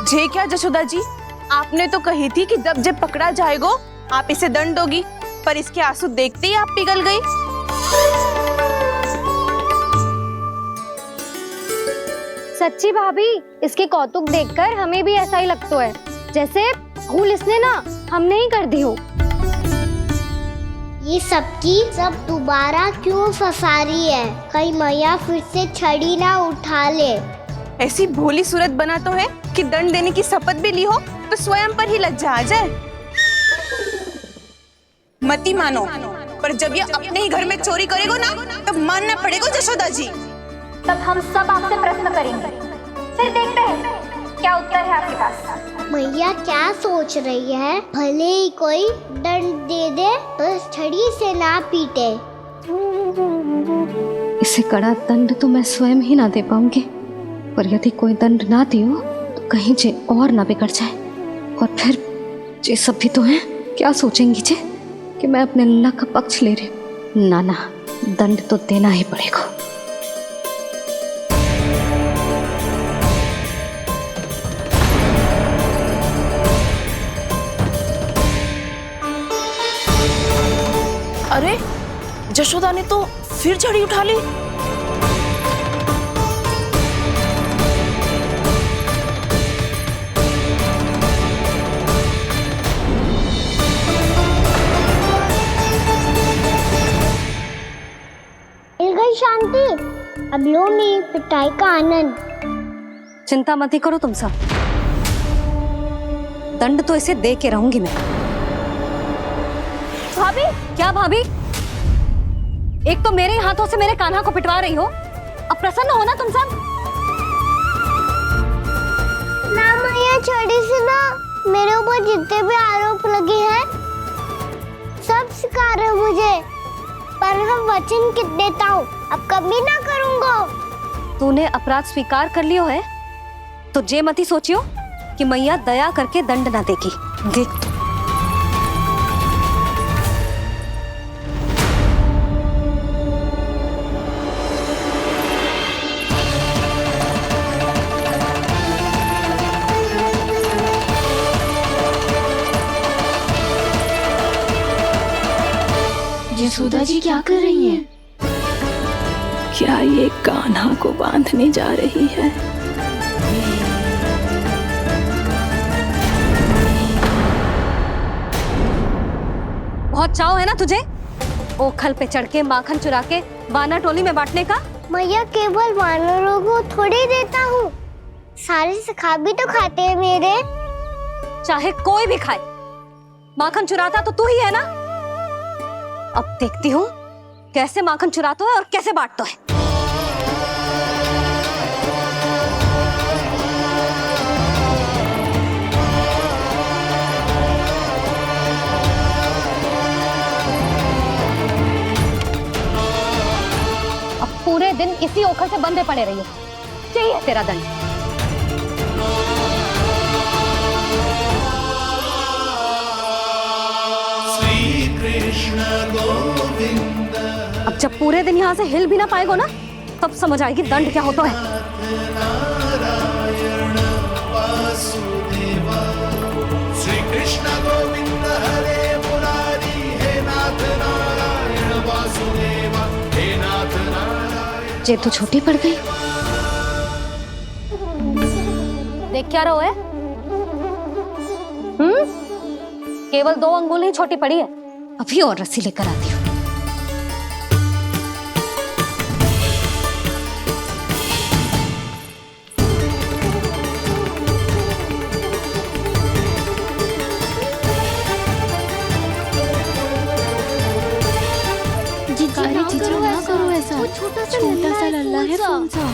जे क्या जशोदा जी, आपने तो कही थी कि जब जब पकड़ा जाएगा आप इसे दंड दोगी, पर इसके आंसू देखते ही आप पिघल गई। सच्ची भाभी, इसके कौतुक देखकर हमें भी ऐसा ही लगता है, जैसे भूल इसने ना हमने ही कर दी हो। ये सबकी सब दोबारा क्यों फंसा रही है? कहीं मैया फिर से छड़ी ना उठा ले। ऐसी भोली सूरत बना तो है कि दंड देने की शपथ भी ली हो तो स्वयं पर ही लज्जा आ जाए। मती मानो, पर जब ये अपने ही घर में चोरी करेगो ना, तब मानना पड़ेगा जशोदा जी। तब हम सब आपसे प्रश्न करेंगे, फिर देखते हैं क्या उत्तर है आपके पास। मैया क्या सोच रही है? भले ही कोई दंड दे दे, बस छड़ी से ना पीटे। इसे कड़ा दंड तो मैं स्वयं ही ना दे पाऊंगी, पर यदि कोई दंड ना दियो तो कहीं जे और ना बिगड़ जाए, और फिर जे सब भी तो हैं, क्या सोचेंगी जे कि मैं अपने लल्ला का पक्ष ले रही हूँ। ना ना, दंड तो देना ही पड़ेगा। अरे जशोदा ने तो फिर छड़ी उठा ली। मिल गई शांति, अब लो मेरी पिटाई का आनंद। चिंता मत ही करो तुम सब, दंड तो इसे दे के रहूंगी मैं। भाभी, क्या भाभी? एक तो मेरे हाथों से मेरे कान्हा को पिटवा रही हो, अब प्रसन्न हो ना तुम सब? ना मैया, छड़ी से ना मेरे ऊपर जितने भी आरोप लगे हैं सब स्वीकार है मुझे, पर मैं वचन कित देता हूँ, अब कभी ना करूँगा। तूने अपराध स्वीकार कर लियो है तो जे मत ही सोचियो कि मैया दया करके दंड ना देगी। देख तू। यशोदा जी क्या कर रही हैं? क्या ये कान्हा को बांधने जा रही है? बहुत चाव है ना तुझे ओखल पे चढ़ के माखन चुरा के वानर टोली में बांटने का? मैया, केवल वानरों को थोड़ी देता हूँ, सारे सखा भी तो खाते हैं मेरे। चाहे कोई भी खाए, माखन चुराता तो तू ही है ना। अब देखती हूँ कैसे माखन चुराता है और कैसे बांटता है। अब पूरे दिन दिन इसी ओखर से बंधे पड़े रहिए। चाहिए तेरा दंड। श्री कृष्ण गोविंद। अब जब पूरे दिन यहाँ से हिल भी ना पाएगो ना, तब समझ आएगी दंड क्या होता है। नारायण वासुदेव। श्री कृष्ण गोविंद हरे मुरारी। हे नाथ नारायण वासुदेव। हे नाथ नारायण। जे तो छोटी पड़ गई। देख क्या रहो है? केवल 2 अंगुल ही छोटी पड़ी है। अभी और रस्सी लेकर आती हूँ। जीजी ना करो ऐसा। छोटा सा लल्ला है कौन सा?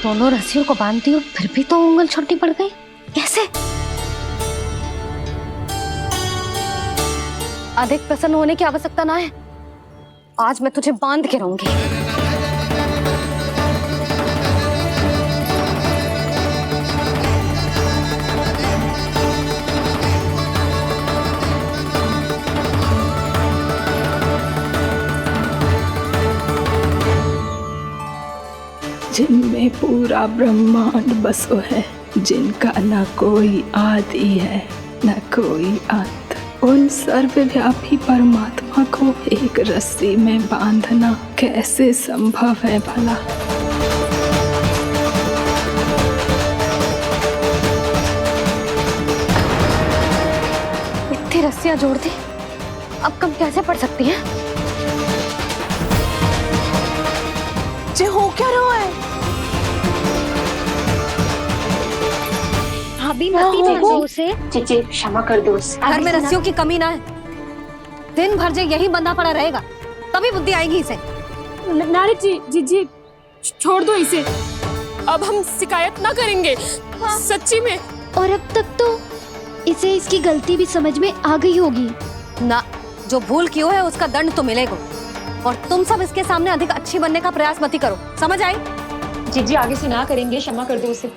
दोनों रस्सियों को बांधती हूँ, फिर भी तो उंगल छोटी पड़ गई। कैसे? अधिक प्रसन्न होने की आवश्यकता ना है। आज मैं तुझे बांध के रहूंगी। जिनमें पूरा ब्रह्मांड बसो है, जिनका न कोई आदि है न कोई अंत, उन सर्वव्यापी परमात्मा को एक रस्सी में बांधना कैसे संभव है भला? इतनी रस्सियां जोड़ दी, अब कम कैसे पड़ सकती हैं? जे हो क्या रहा है? भाभी मत उसे। चीची क्षमा कर दो उसे। घर में रस्सियों की कमी ना है। दिन भर जे यही बंधा पड़ा रहेगा, तभी बुद्धि आएगी इसे। नारी जी छोड़ दो इसे। अब हम शिकायत ना करेंगे। सच्ची में। और अब तक तो इसे इसकी गलती भी समझ में आ गई होगी ना। जो भूल की है उसका दंड तो मिलेगा। और तुम सब इसके सामने अधिक अच्छी बनने का प्रयास मत ही करो। समझ आई? जीजी आगे से ना करेंगे, क्षमा कर दो उसे।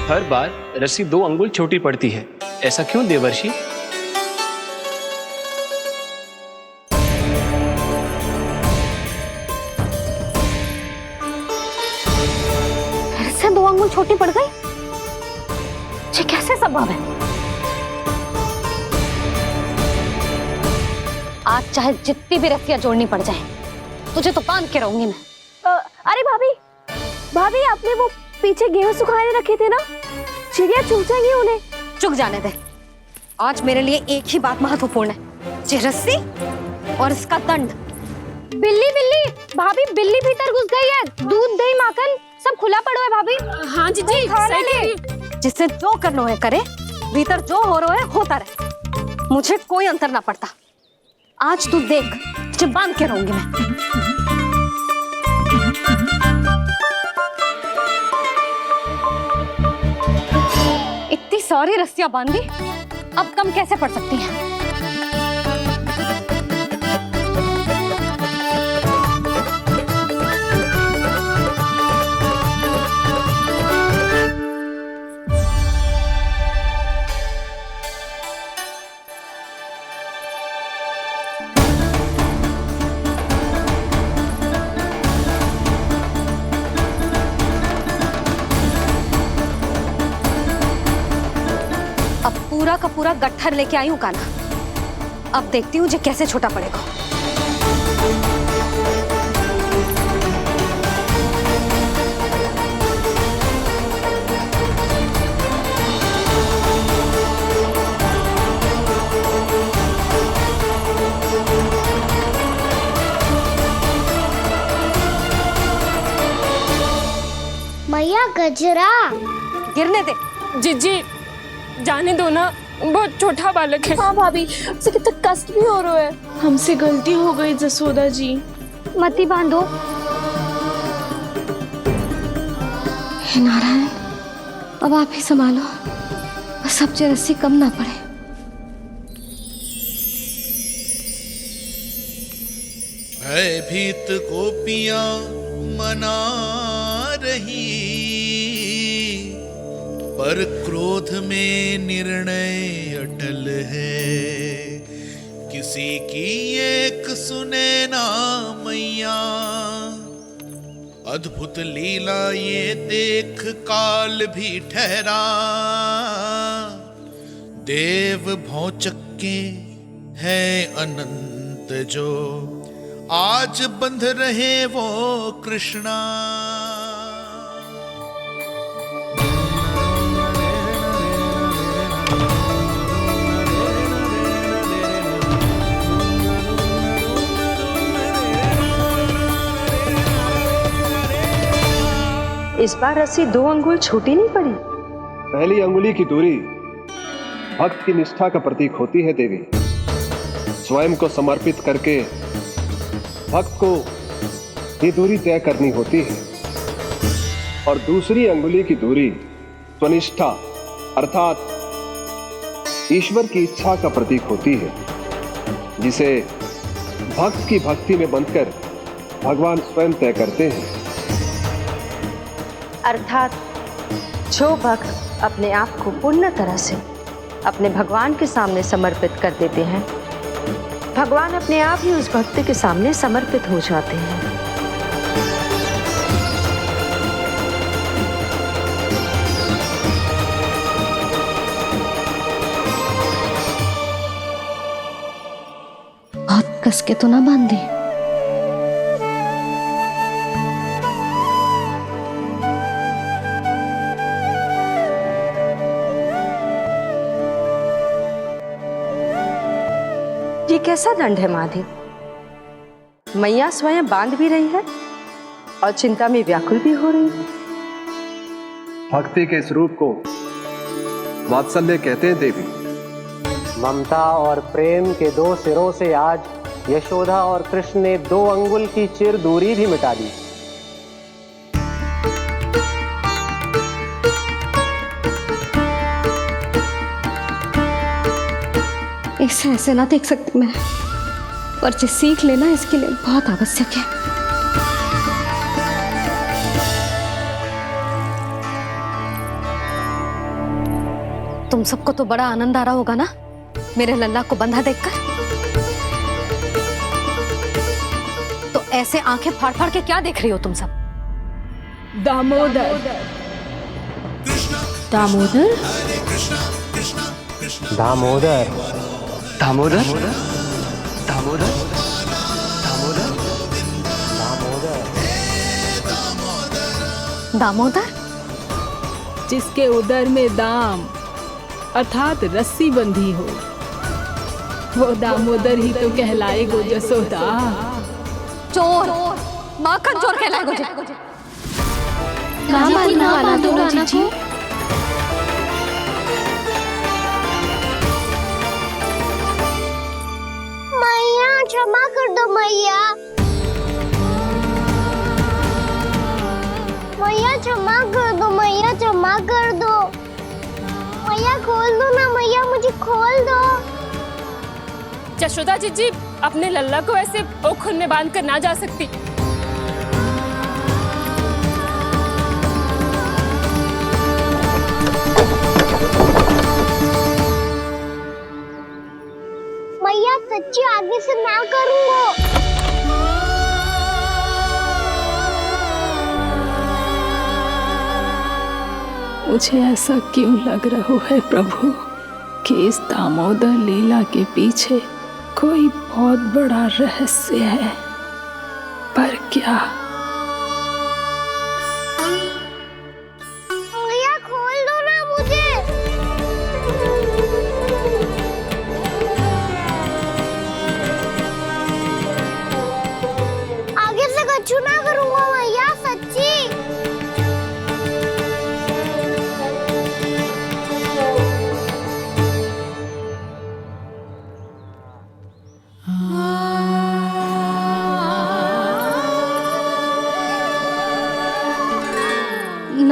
हर बार रस्सी 2 अंगुल छोटी पड़ती है, ऐसा क्यों देवर्षि? फिर से 2 अंगुल छोटी पड़ गई? ये कैसे संभव है? आज चाहे जितनी भी रस्सियां जोड़नी पड़ जाए, तुझे तो बांध के रहूंगी मैं। अरे भाभी आपने वो पीछे गेहूं सुखाने रखे थे ना, चिड़िया चुग जाएंगी उन्हें। चुग जाने दे। आज मेरे लिए एक ही बात महत्वपूर्ण है, ये रस्सी और इसका दंड। बिल्ली भाभी, बिल्ली भीतर घुस गई है। दूध दही माखन सब खुला पड़ो है भाभी। हाँ जी सही कह रही है। जिससे जो करना है करे, भीतर जो हो रहा है होता रहे, मुझे कोई अंतर ना पड़ता। आज तू देख, तुझे बांध के रहूंगी मैं। इतनी सारी रस्सियां बांधी, अब कम कैसे पड़ सकती हैं? पूरा का पूरा गट्ठर लेके आई हूँ कान्हा। अब देखती हूँ जे कैसे छोटा पड़ेगा। मैया गजरा। गिरने दे। जीजी जाने दो ना, बहुत छोटा बालक है। हाँ भाभी, उसे कितना कष्ट भी हो रहा है। हमसे गलती हो गई जसोदा जी। मती बांधो। हे नारायण, अब आप ही संभालो, बस अब रस्सी कम ना पड़े। भयभीत गोपियां मना रही, पर क्रोध में निर्णय अटल है। किसी की एक सुने ना मैया, अद्भुत लीला ये देख काल भी ठहरा। देव भौचक्के हैं अनंत जो, आज बंध रहे वो कृष्णा। इस बार रस्सी 2 अंगुल छोटी नहीं पड़ी। पहली अंगुली की दूरी भक्त की निष्ठा का प्रतीक होती है देवी। स्वयं को समर्पित करके भक्त को ये दूरी तय करनी होती है। और दूसरी अंगुली की दूरी स्वनिष्ठा अर्थात ईश्वर की इच्छा का प्रतीक होती है, जिसे भक्त की भक्ति में बंधकर भगवान स्वयं तय करते हैं। अर्थात जो भक्त अपने आप को पूर्ण तरह से अपने भगवान के सामने समर्पित कर देते हैं, भगवान अपने आप ही उस भक्त के सामने समर्पित हो जाते हैं। बहुत कस के तो ना बांधे। ये कैसा दंड है माधे? मैया स्वयं बांध भी रही है और चिंता में व्याकुल भी हो रही है। भक्ति के इस रूप को वात्सल्य कहते हैं देवी। ममता और प्रेम के 2 सिरों से आज यशोदा और कृष्ण ने 2 अंगुल की चिर दूरी भी मिटा दी। इसे ऐसे ना देख सकती मैं, पर जो सीख लेना इसके लिए बहुत आवश्यक है। तुम सबको तो बड़ा आनंद आ रहा होगा ना मेरे लल्ला को बंधा देखकर। तो ऐसे आंखें फाड़ फाड़ के क्या देख रही हो तुम सब? दामोदर दामोदर दामोदर दामोदर दामोदर दामोदर, जिसके उदर में दाम अर्थात रस्सी बंधी हो, वो दामोदर ही तो कहलाए गो जसोदा। चोर, माखन चोर कहलाए गो। मैया क्षमा कर दो मैया। मैया क्षमा कर दो, मैया क्षमा कर दो। मैया खोल दो ना मैया, मुझे खोल दो। यशोदा जीजी अपने लल्ला को ऐसे ओखुन में बांध कर ना जा सकती। मैया सच्ची आगे से ना करूंगा। मुझे ऐसा क्यों लग रहा है प्रभु कि इस दामोदर लीला के पीछे कोई बहुत बड़ा रहस्य है, पर क्या? मैया खोल दो ना मुझे। आगे से कछु ना करूंगा मैया, सच्ची।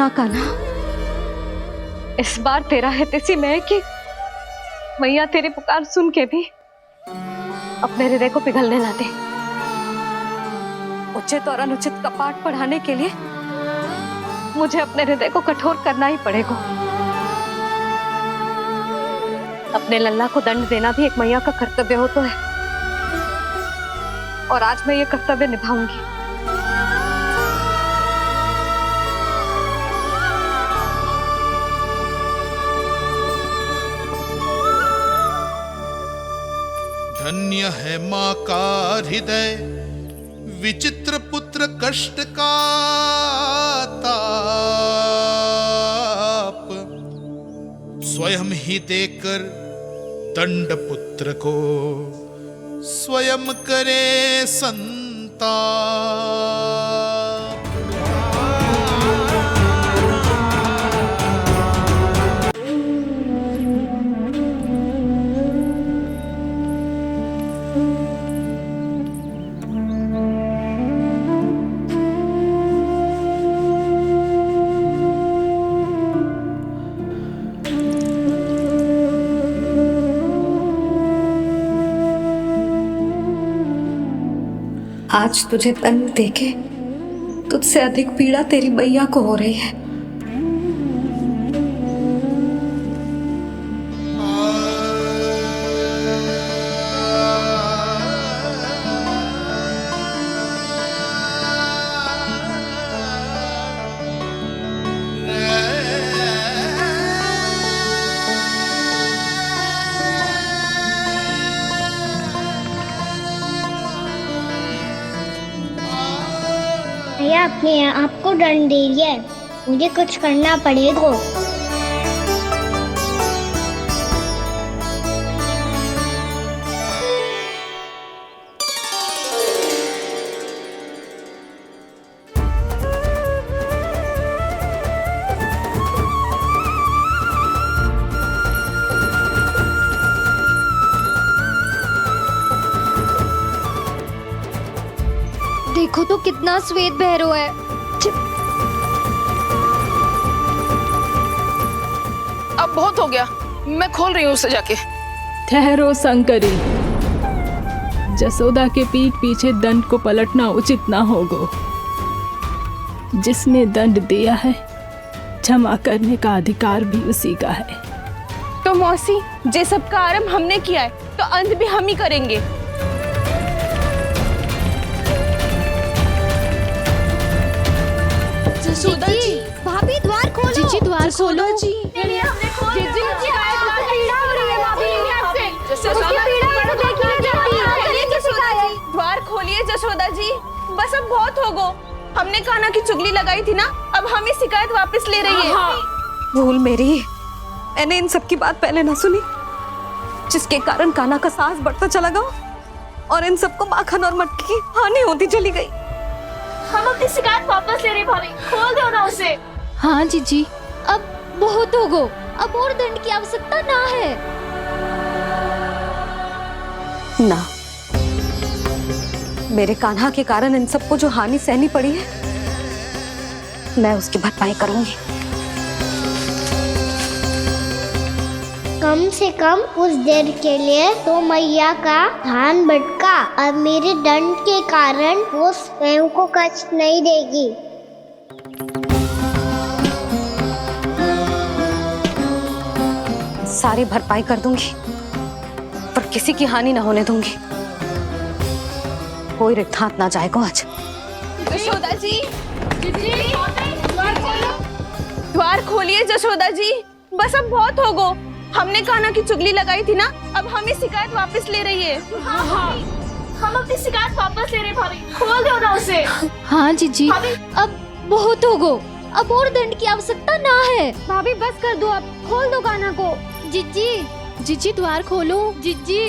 ना कान्हा, इस बार तेरा है तेसी मैं कि मैया तेरी पुकार सुन के भी अपने हृदय को पिघलने ना दे। उचित और अनुचित का पाठ पढ़ाने के लिए मुझे अपने हृदय को कठोर करना ही पड़ेगा। अपने लल्ला को दंड देना भी एक मैया का कर्तव्य हो तो है, और आज मैं ये कर्तव्य निभाऊंगी। धन्य है माँ का हृदय, विचित्र पुत्र कष्ट का ताप, स्वयं ही देकर दंड पुत्र को स्वयं करे संताप। आज तुझे दंड देके तुझसे अधिक पीड़ा तेरी मैया को हो रही है। भैया अपने आप को दंड दे रही है, मुझे कुछ करना पड़ेगा। देखो तो कितना श्वेत भैरव है। अब बहुत हो गया, मैं खोल रही हूँ उसे जाके। ठहरो शंकरी, जसोदा के पीठ पीछे दंड को पलटना उचित ना होगा। जिसने दंड दिया है क्षमा करने का अधिकार भी उसी का है। तो मौसी, जे सब का आरंभ हमने किया है तो अंत भी हम ही करेंगे। जसोदा जी, भाभी द्वार खोलो। जीजी द्वार खोलो। जी द्वार खोलिए जसोदा जी, बस अब बहुत हो गो। हमने कान्हा की चुगली लगाई थी ना, अब हम ये शिकायत वापस ले रही है। भूल मेरी, मैंने इन सब की बात पहले ना सुनी, जिसके कारण कान्हा का साहस बढ़ता चला गया और इन सबको माखन और मटकी की हानि होती चली गई। हम अपनी शिकायत वापस ले रहे भाभी, खोल दो ना उसे। हाँ जीजी, अब बहुत हो गो, अब और दंड की आवश्यकता ना है। ना, मेरे कान्हा के कारण इन सबको जो हानि सहनी पड़ी है, मैं उसकी भरपाई करूंगी। कम से कम कुछ देर के लिए तो मैया का ध्यान भटका और मेरे दंड के कारण वो स्वयं को कष्ट नहीं देगी। सारी भरपाई कर दूंगी, पर किसी की हानि ना होने दूंगी। कोई रिक्त हाथ ना जाएगा आज। जसोदा जी, द्वार खोलिए जसोदा जी, बस अब बहुत हो गो। हमने कान्हा की चुगली लगाई थी ना, अब हम ये शिकायत वापस ले रही है। हम अपनी शिकायत वापस ले रहे भाभी, खोल दो ना उसे। हाँ जीजी, अब बहुत हो गो, अब और दंड की आवश्यकता ना है। भाभी बस कर दो, अब खोल दो कान्हा को। जीजी, जीजी द्वार खोलो। जीजी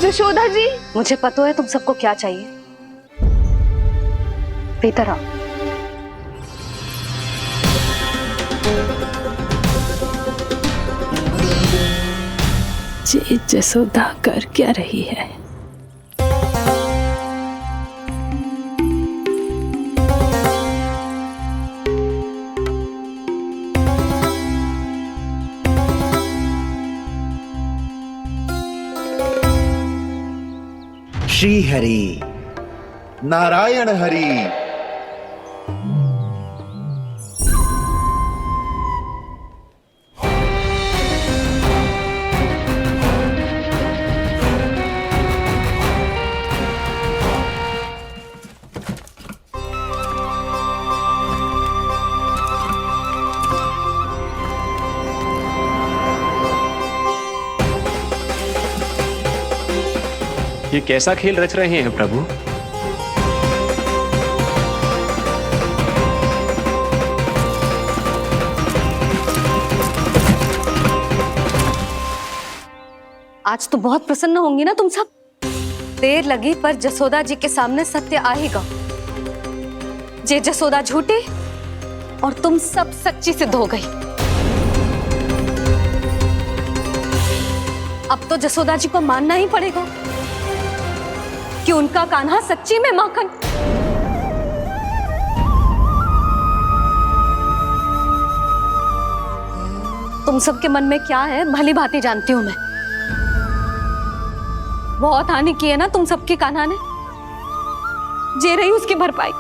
जशोदा जी, मुझे पता है तुम सबको क्या चाहिए। भीतर आओ। जसोदा कर क्या रही है? श्री हरि, नारायण हरि। ये कैसा खेल रच रहे हैं प्रभु? आज तो बहुत प्रसन्न होंगी ना तुम सब। देर लगी पर जसोदा जी के सामने सत्य आएगा। जे जसोदा झूठी और तुम सब सच्ची सिद्ध हो गई। अब तो जसोदा जी को मानना ही पड़ेगा कि उनका कान्हा सच्ची में माखन। तुम सबके मन में क्या है भली भांति जानती हूं मैं। बहुत हानि की है ना तुम सबके कान्हा ने। जे रही उसकी भरपाई।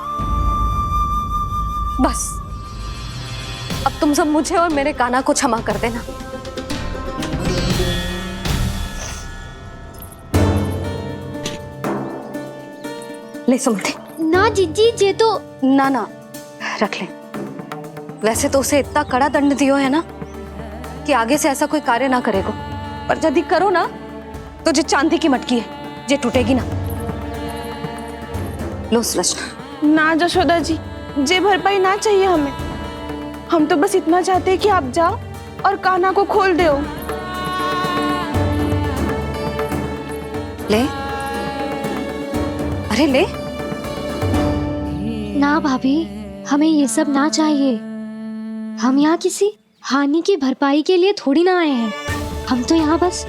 बस अब तुम सब मुझे और मेरे कान्हा को क्षमा कर देना। ले सुमति। ना जीजी, जे तो ना ना रख ले। वैसे तो उसे इतना कड़ा दंड दियो है ना कि आगे से ऐसा कोई कार्य ना करेगा। पर यदि करो ना तो जो चांदी की मटकी है जे टूटेगी ना। लो सुरज। ना जशोदा जी, जे भरपाई ना चाहिए हमें। हम तो बस इतना चाहते हैं कि आप जाओ और कान्हा को खोल दो। ले, अरे ले। ना भाभी, हमें ये सब ना चाहिए। हम यहाँ किसी हानि की भरपाई के लिए थोड़ी ना आए हैं। हम तो यहाँ बस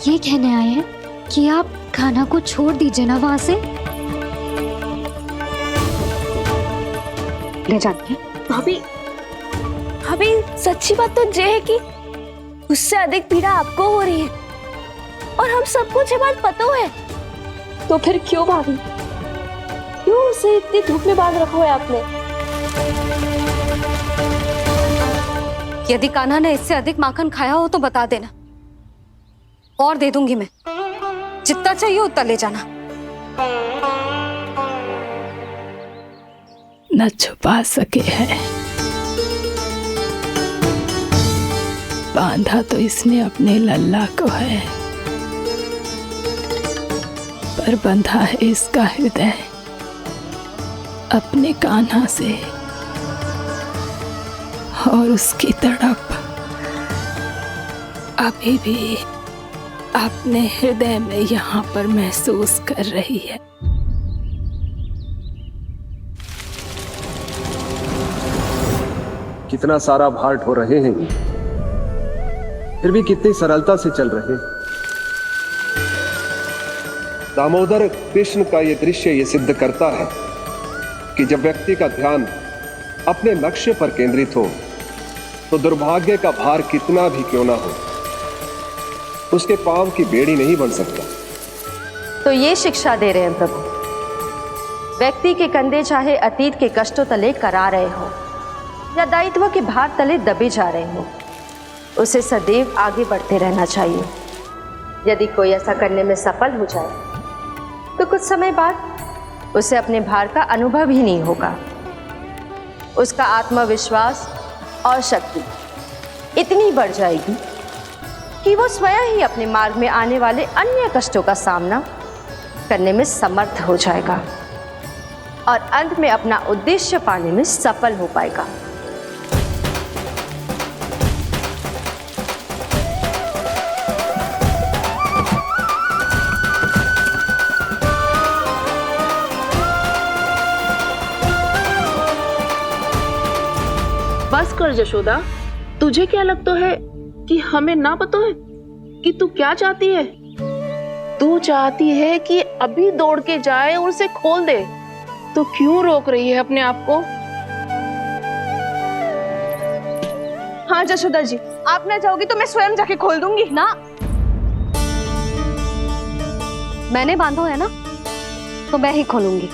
ये कहने आए हैं कि आप कान्हा को छोड़ दीजिए ना वहां से। ले जाती है। भाभी, भाभी सच्ची बात तो ये है कि उससे अधिक पीड़ा आपको हो रही है और हम सबको ये बात पता है। तो फिर क्यों भाभी, क्यों उसे इतनी धूप में बांध रखा है आपने? यदि कान्हा ने इससे अधिक माखन खाया हो तो बता देना, और दे दूंगी मैं। जितना चाहिए उतना ले जाना। न छुपा सके है, बांधा तो इसने अपने लल्ला को है, पर बंधा है इसका हृदय अपने कान्हा से। और उसकी तड़प अभी भी अपने हृदय में यहाँ पर महसूस कर रही है। कितना सारा भार ढो रहे हैं, फिर भी कितनी सरलता से चल रहे हैं। दामोदर कृष्ण का ये दृश्य ये सिद्ध करता है कि जब व्यक्ति का ध्यान अपने लक्ष्य पर केंद्रित हो तो दुर्भाग्य का भार कितना भी क्यों ना हो, उसके पांव की बेड़ी नहीं बन सकता। तो ये शिक्षा दे रहे हैं प्रभु। व्यक्ति के कंधे चाहे अतीत के कष्टों तले करा रहे हो या दायित्व के भार तले दबे जा रहे हो, उसे सदैव आगे बढ़ते रहना चाहिए। यदि कोई ऐसा करने में सफल हो जाए तो कुछ समय बाद उसे अपने भार का अनुभव ही नहीं होगा। उसका आत्मविश्वास और शक्ति इतनी बढ़ जाएगी कि वो स्वयं ही अपने मार्ग में आने वाले अन्य कष्टों का सामना करने में समर्थ हो जाएगा और अंत में अपना उद्देश्य पाने में सफल हो पाएगा। बस कर जशोदा, तुझे क्या लगता है कि हमें ना पता है कि तू क्या चाहती है? तू चाहती है कि अभी दौड़ के जाए और उसे खोल दे, तो क्यों रोक रही है अपने आप को? हाँ जशोदा जी, आप ना जाओगी तो मैं स्वयं जाके खोल दूंगी। ना, मैंने बांधो है ना, तो मैं ही खोलूंगी।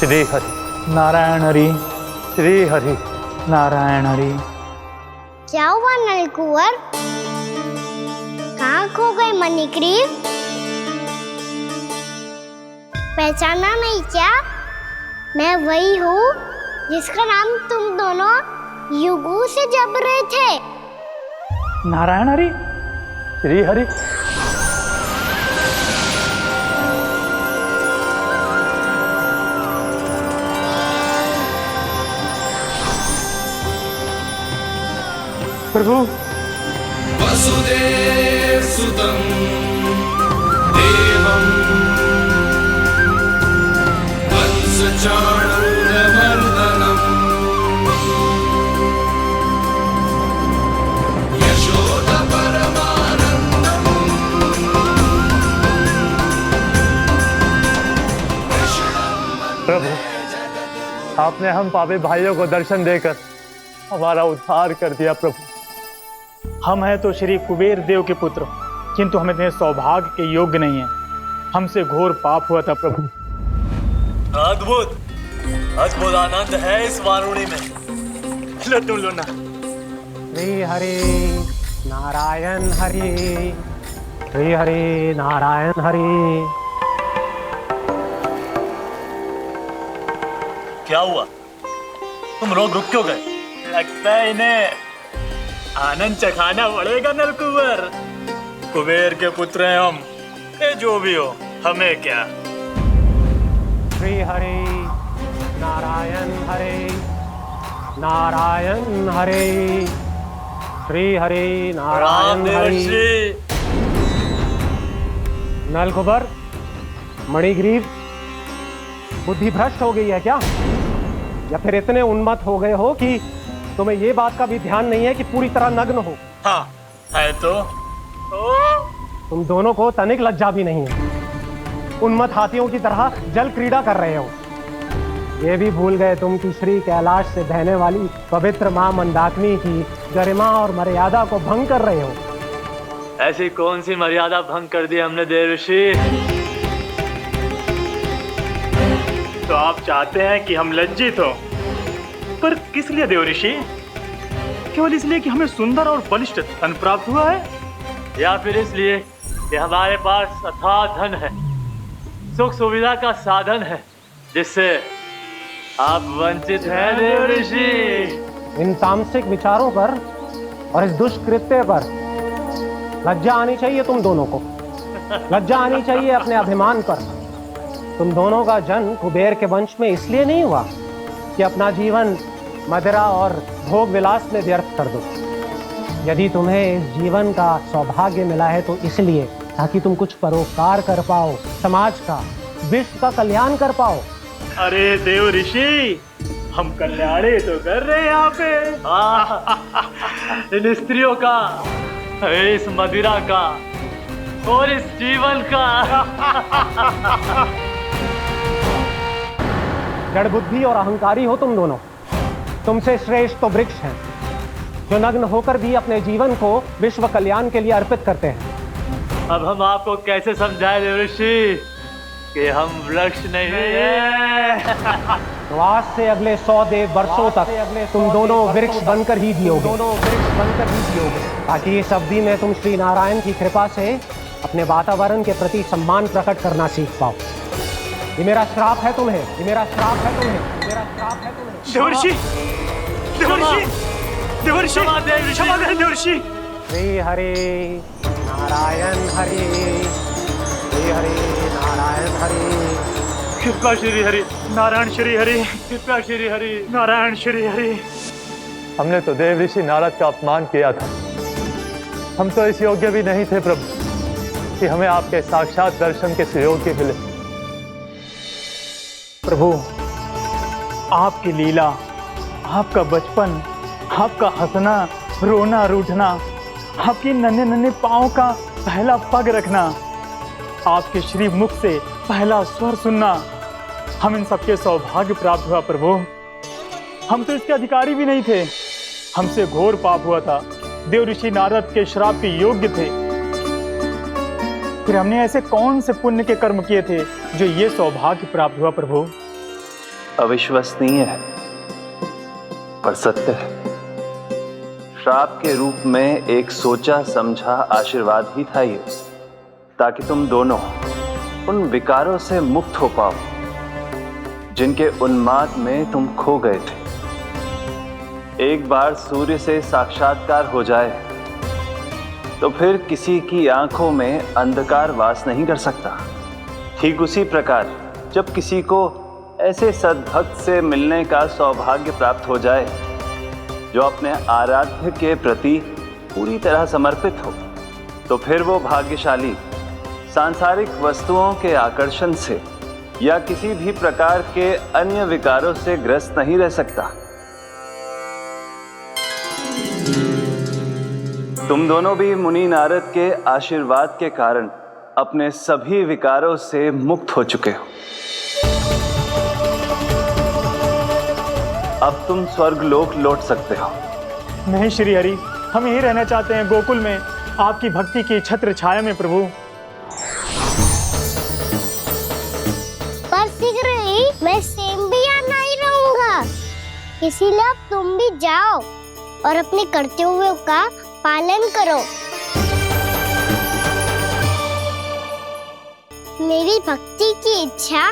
श्री हरि नारायण हरि, श्री हरि नारायण हरि। क्या हुआ नलकुंवर? कहाँ खो गए मणिग्रीव? पहचाना नहीं क्या? मैं वही हूँ जिसका नाम तुम दोनों युगों से जप रहे थे। नारायण हरि, श्री हरि। प्रभु वसुदेव सुतं देवं वंशचाणूरमर्दनम् यशोदा परमानंदम्। प्रभु, आपने हम पापी भाइयों को दर्शन देकर हमारा उद्धार कर दिया। प्रभु, हम हैं तो श्री कुबेर देव के पुत्र, किंतु हम इतने सौभाग्य के योग्य नहीं हैं। हमसे घोर पाप हुआ था प्रभु। अद्भुत अद्भुत आनंद है इस वारुणी में। लो तुम लो ना। श्री हरि नारायण हरि, श्री हरि नारायण हरि। क्या हुआ? तुम रोक रुक क्यों गए? लगता है इन्हें आनंद चखाना पड़ेगा नलकुंवर। कुबेर के पुत्र हैं हम, ये जो भी हो हमें क्या। श्री हरि नारायण हरि, नारायण हरि, श्री हरि नारायण हरि। नलकुंवर, मणिग्रीव, बुद्धि भ्रष्ट हो गई है क्या? या फिर इतने उन्मत्त हो गए हो कि तुम्हें ये बात का भी ध्यान नहीं है कि पूरी तरह नग्न हो? हाँ है तो तुम दोनों को तनिक लज्जा भी नहीं है। उन्मत्त हाथियों की तरह जल क्रीड़ा कर रहे हो। ये भी भूल गए तुम कि श्री कैलाश से बहने वाली पवित्र मां मंदाकिनी की गरिमा और मर्यादा को भंग कर रहे हो। ऐसी कौन सी मर्यादा भंग कर दी हमने देव ऋषि? तो आप चाहते हैं कि हम लज्जित हो, पर किस लिए देव ऋषि? केवल इसलिए कि हमें सुंदर और बलिष्ठ धन प्राप्त हुआ है, या फिर इसलिए कि हमारे पास अथाह धन है, सुख सुविधा का साधन है, जिससे आप वंचित हैं देव ऋषि? इन तामसिक विचारों पर और इस दुष्कृत्य पर लज्जा आनी चाहिए तुम दोनों को। लज्जा आनी चाहिए अपने अभिमान पर। तुम दोनों का जन्म कुबेर के वंश में इसलिए नहीं हुआ कि अपना जीवन मदिरा और भोग विलास में व्यर्थ कर दो। यदि तुम्हें इस जीवन का सौभाग्य मिला है तो इसलिए ताकि तुम कुछ परोपकार कर पाओ, समाज का, विश्व का कल्याण कर पाओ। अरे देव ऋषि, हम कल्याणी तो कर रहे हैं यहाँ पे। इन स्त्रियों का, इस मदिरा का और इस जीवन का। जड़ बुद्धि और अहंकारी हो तुम दोनों। तुमसे श्रेष्ठ तो वृक्ष हैं, जो नग्न होकर भी अपने जीवन को विश्व कल्याण के लिए अर्पित करते हैं। अब हम आपको कैसे समझाएं देव ऋषि कि हम वृक्ष नहीं हैं? तो आज से अगले 100 वर्षों तक तुम दोनों वृक्ष बनकर ही जियोगे, ताकि इस अवधि में तुम श्री नारायण की कृपा से अपने वातावरण के प्रति सम्मान प्रकट करना सीख पाओ। ये मेरा श्राप है तुम्हें, ये मेरा श्राप है तुम्हें, ये मेरा श्राप है तुम्हें। देव ऋषि, देव ऋषि, देवर्षि क्षमा दें देवर्षि। श्री हरि नारायण हरि, श्री हरि नारायण हरि। कृपा श्री हरि नारायण श्री हरि, कृपा श्री हरि नारायण श्री हरि। हमने तो देव ऋषि नारद का अपमान किया था। हम तो इस योग्य भी नहीं थे प्रभु कि हमें आपके साक्षात दर्शन के सुयोग्य मिले। प्रभु आपकी लीला, आपका बचपन, आपका हंसना, रोना, रूठना, आपकी नन्हे नन्हे पाँव का पहला पग रखना, आपके श्री मुख से पहला स्वर सुनना, हम इन सबके सौभाग्य प्राप्त हुआ प्रभु। हम तो इसके अधिकारी भी नहीं थे। हमसे घोर पाप हुआ था, देव ऋषि नारद के श्राप के योग्य थे। फिर हमने ऐसे कौन से पुण्य के कर्म किए थे जो ये सौभाग्य प्राप्त हुआ प्रभु? अविश्वसनीय है पर सत्य है। श्राप के रूप में एक सोचा समझा आशीर्वाद ही था ये, ताकि तुम दोनों उन विकारों से मुक्त हो पाओ जिनके उन्माद में तुम खो गए थे। एक बार सूर्य से साक्षात्कार हो जाए तो फिर किसी की आंखों में अंधकार वास नहीं कर सकता। ठीक उसी प्रकार जब किसी को ऐसे सद्भक्त से मिलने का सौभाग्य प्राप्त हो जाए जो अपने आराध्य के प्रति पूरी तरह समर्पित हो, तो फिर वो भाग्यशाली सांसारिक वस्तुओं के आकर्षण से या किसी भी प्रकार के अन्य विकारों से ग्रस्त नहीं रह सकता। तुम दोनों भी मुनि नारद के आशीर्वाद के कारण अपने सभी विकारों से मुक्त हो चुके हो। अब तुम स्वर्गलोक लौट सकते हो। नहीं श्री हरि, हम यहीं रहना चाहते हैं, गोकुल में आपकी भक्ति की छत्र छाया में प्रभु। पर शीघ्र ही मैं सेम भी यहाँ नहीं रहूंगा, इसीलिए अब तुम भी जाओ और अपने कर्तव्यों का पालन करो। मेरी भक्ति की इच्छा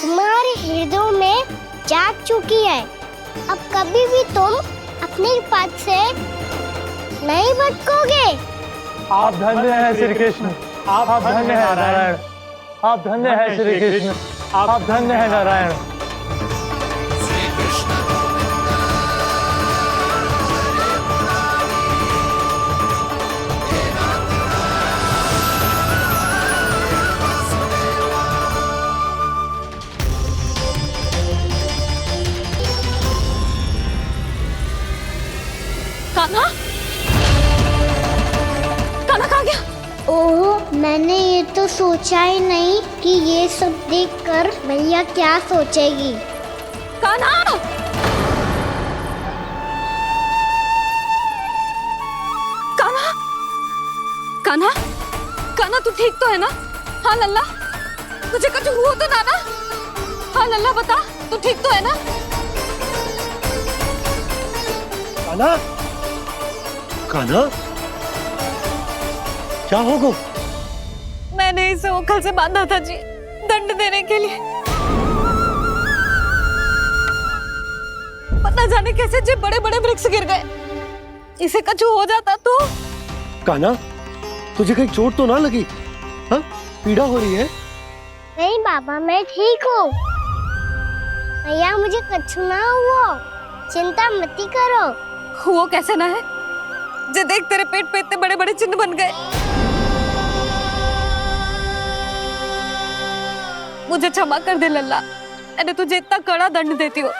तुम्हारे हृदय में जाग चुकी है। अब कभी भी तुम अपने पद से नहीं भटकोगे। आप धन्य हैं श्री कृष्ण, आप धन्य हैं नारायण, आप धन्य हैं श्री कृष्ण, आप धन्य हैं नारायण। कान्हा, कान्हा कहाँ गया? ओह, मैंने ये तो सोचा ही नहीं कि ये सब देखकर भैया क्या सोचेगी। कान्हा! कान्हा! कान्हा! कान्हा तू ठीक तो है ना? हाँ लल्ला, तुझे कुछ हुआ तो ना? हाँ लल्ला बता, तू ठीक तो है ना? कान्हा, कान्हा, क्या होगा? मैंने इसे ओखल से बांधा था जी, दंड देने के लिए। पता जाने कैसे जो बड़े बड़े वृक्ष गिर गए। इसे कुछ हो जाता तो? कान्हा, तुझे कहीं चोट तो ना लगी? हाँ, पीड़ा हो रही है? नहीं बाबा, मैं ठीक हूँ। भैया मुझे कुछ ना हुआ, चिंता मत करो। वो कैसे ना है? जे देख तेरे पेट पे इतने बड़े बड़े चिन्ह बन गए। मुझे क्षमा कर दे लल्ला, मैंने तुझे इतना कड़ा दंड देती हूँ।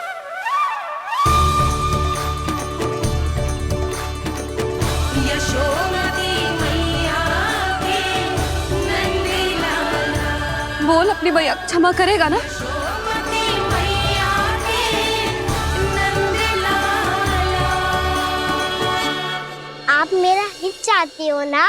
बोल अपनी भैया क्षमा करेगा ना? आप मेरा हित चाहते हो ना?